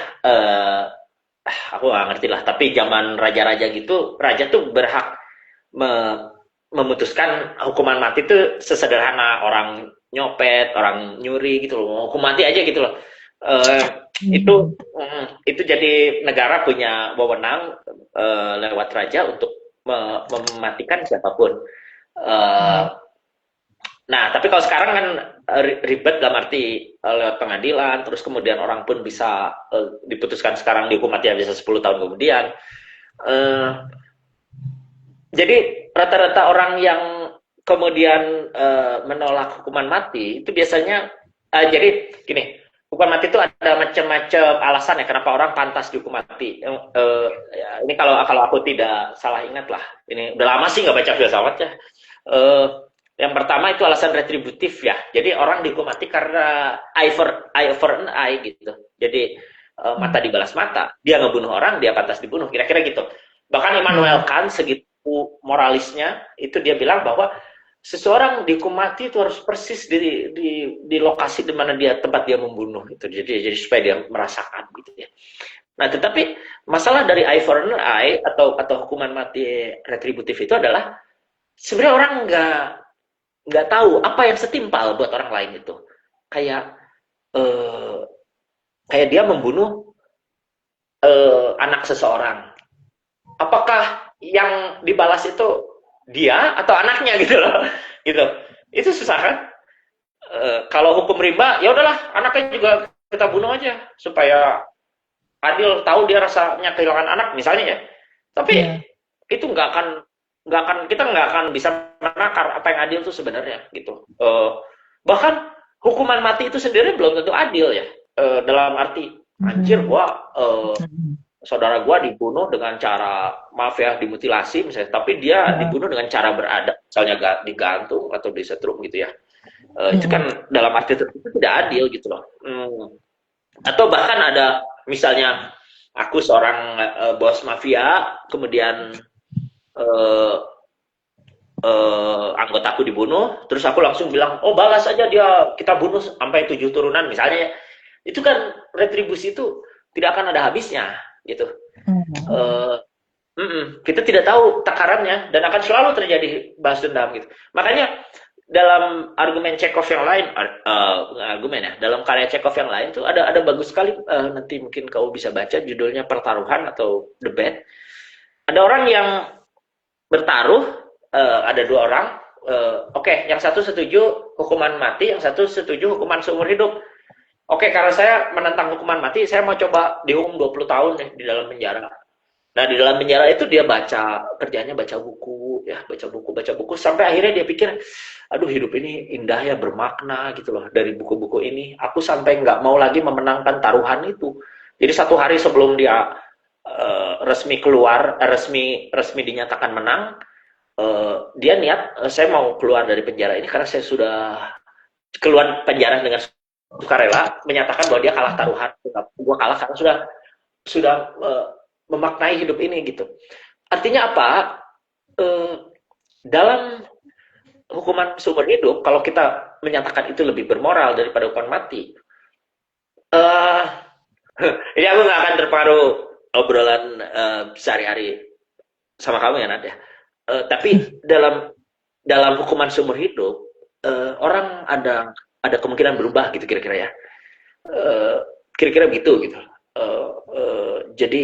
aku nggak ngerti lah, tapi zaman raja-raja gitu, raja tuh berhak memutuskan hukuman mati tuh sesederhana orang nyopet, orang nyuri gitu loh, hukum mati aja gitu loh. Eh, Hmm. itu jadi negara punya wewenang lewat raja untuk mematikan siapapun. Eh, Nah, tapi kalau sekarang kan ribet dalam arti lewat pengadilan, terus kemudian orang pun bisa diputuskan sekarang dihukum mati bisa 10 tahun kemudian. Eh, jadi rata-rata orang yang kemudian menolak hukuman mati itu biasanya jadi gini, hukuman mati itu ada macam-macam alasan ya kenapa orang pantas dihukum mati. Ya, ini kalau aku tidak salah ingat lah, ini udah lama sih nggak baca filsafat ya. Uh, yang pertama itu alasan retributif ya. Jadi orang dihukum mati karena eye for an eye gitu. Jadi mata dibalas mata. Dia ngebunuh orang, dia pantas dibunuh. Kira-kira gitu. Bahkan Immanuel Kant segitu moralisnya itu dia bilang bahwa seseorang dihukum mati itu harus persis di lokasi di mana dia tempat dia membunuh itu. Jadi supaya dia merasakan gitu ya. Nah, tetapi masalah dari eye for an eye atau hukuman mati retributif itu adalah sebenarnya orang nggak tahu apa yang setimpal buat orang lain itu. Kayak kayak dia membunuh anak seseorang. Apakah yang dibalas itu dia atau anaknya gitu loh, gitu. Itu susah kan? Kalau hukum rimba, ya udahlah, anaknya juga kita bunuh aja supaya adil, tahu dia rasanya kehilangan anak misalnya ya. Tapi itu kita nggak akan bisa menakar apa yang adil itu sebenarnya gitu. Bahkan hukuman mati itu sendiri belum tentu adil ya. Dalam arti anjir gua saudara gua dibunuh dengan cara maaf ya dimutilasi misalnya, tapi dia dibunuh dengan cara beradab, misalnya digantung atau disetrum gitu ya. Itu kan dalam arti tertentu tidak adil gitu loh. Atau bahkan ada misalnya aku seorang bos mafia, kemudian anggotaku dibunuh, terus aku langsung bilang, oh balas aja dia, kita bunuh sampai 7 turunan misalnya ya. Itu kan retribusi itu tidak akan ada habisnya gitu. Kita tidak tahu takarannya dan akan selalu terjadi balas dendam gitu. Makanya dalam argumen Chekhov yang lain, dalam karya Chekhov yang lain tuh ada bagus sekali, nanti mungkin kau bisa baca, judulnya Pertaruhan atau Debate. Ada orang yang bertaruh, ada dua orang, oke, yang satu setuju hukuman mati, yang satu setuju hukuman seumur hidup. Oke, karena saya menentang hukuman mati, saya mau coba dihukum 20 tahun nih di dalam penjara. Nah, di dalam penjara itu dia kerjanya baca buku, sampai akhirnya dia pikir, aduh hidup ini indah ya, bermakna gitu loh dari buku-buku ini. Aku sampai nggak mau lagi memenangkan taruhan itu. Jadi satu hari sebelum dia resmi keluar, resmi dinyatakan menang, dia niat, saya mau keluar dari penjara ini karena saya sudah keluar penjara dengan sukarela, menyatakan bahwa dia kalah taruhan, gue kalah karena sudah memaknai hidup ini gitu. Artinya apa? Dalam hukuman seumur hidup, kalau kita menyatakan itu lebih bermoral daripada hukuman mati, ini aku nggak akan terpengaruh obrolan sehari-hari sama kamu ya Nat ya. Tapi dalam hukuman seumur hidup, orang ada kemungkinan berubah gitu kira-kira ya. Kira-kira gitu. Jadi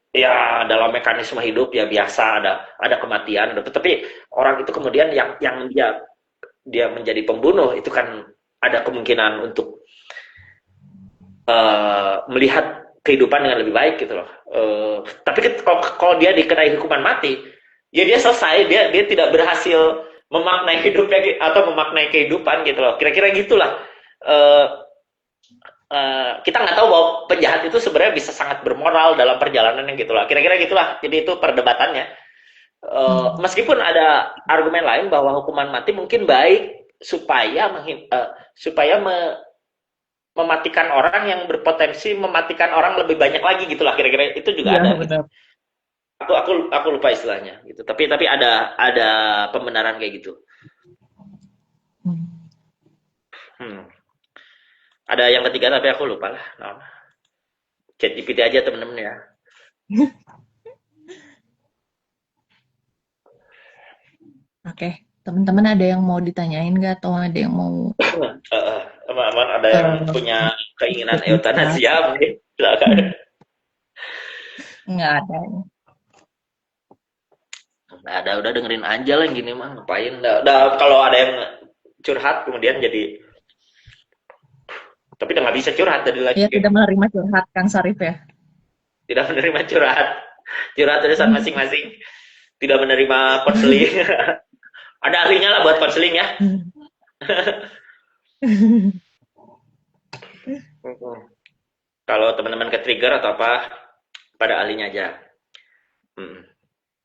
ya dalam mekanisme hidup ya biasa ada kematian, tapi orang itu kemudian yang dia menjadi pembunuh itu kan ada kemungkinan untuk melihat kehidupan dengan lebih baik gitu loh. Tapi kalau dia dikenai hukuman mati, ya dia selesai, dia tidak berhasil memaknai hidupnya atau memaknai kehidupan gitu loh. Kira-kira gitulah. Kita nggak tahu bahwa penjahat itu sebenarnya bisa sangat bermoral dalam perjalanannya gitu lah. Kira-kira gitulah. Jadi itu perdebatannya. Meskipun ada argumen lain bahwa hukuman mati mungkin baik supaya mematikan orang yang berpotensi mematikan orang lebih banyak lagi gitulah. Kira-kira itu juga ada. Gitu. Aku lupa istilahnya gitu. Tapi ada pembenaran kayak gitu. Ada yang ketiga tapi aku lupa lah. ChatGPT aja temen-temen ya. Oke, teman-teman ada yang mau ditanyain nggak atau ada yang mau? Teman-teman ada yang punya keinginan eutanasia mungkin silakan. Nggak ada. Nggak ada, udah dengerin aja lah gini mah ngapain. Udah kalau ada yang curhat kemudian jadi, tapi udah nggak bisa curhat dari lagi. Ya tidak menerima curhat Kang Sarif ya. Tidak menerima curhat, curhat urusan masing-masing. Tidak menerima konseling. Ada ahlinya lah buat konseling ya. Kalau teman-teman ke trigger atau apa, pada ahlinya aja.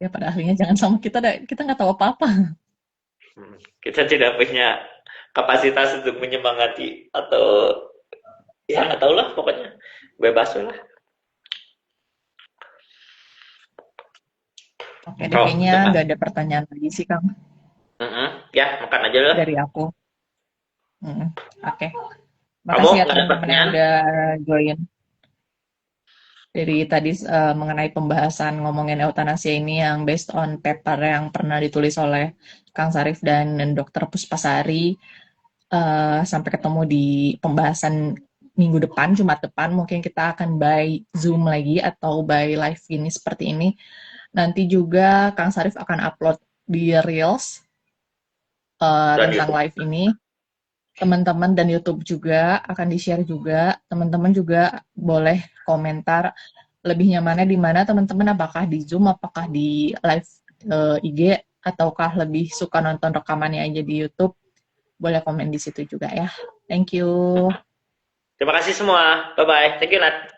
Ya pada ahlinya jangan sama kita, kita nggak tahu apa-apa. Kita tidak punya kapasitas untuk menyemangati atau ya nggak tahu lah pokoknya bebas lah. Oke deh, kayaknya nggak ada pertanyaan lagi sih Kang. Ya makan aja lah dari aku. Oke. Kamu Makasih ya nggak ada teman-teman yang pertanyaan? udah join. Dari tadi mengenai pembahasan ngomongin eutanasia ini yang based on paper yang pernah ditulis oleh Kang Sarif dan Dr. Puspasari. Sampai ketemu di pembahasan minggu depan, Jumat depan. Mungkin kita akan by Zoom lagi atau by live ini seperti ini. Nanti juga Kang Sarif akan upload di Reels tentang YouTube. live ini. Teman-teman dan YouTube juga akan di-share juga. Teman-teman juga boleh komentar lebih nyamannya di mana teman-teman, apakah di Zoom, apakah di live IG, ataukah lebih suka nonton rekamannya aja di YouTube. Boleh komen di situ juga ya. Thank you. Terima kasih semua. Bye-bye. Thank you, Nat.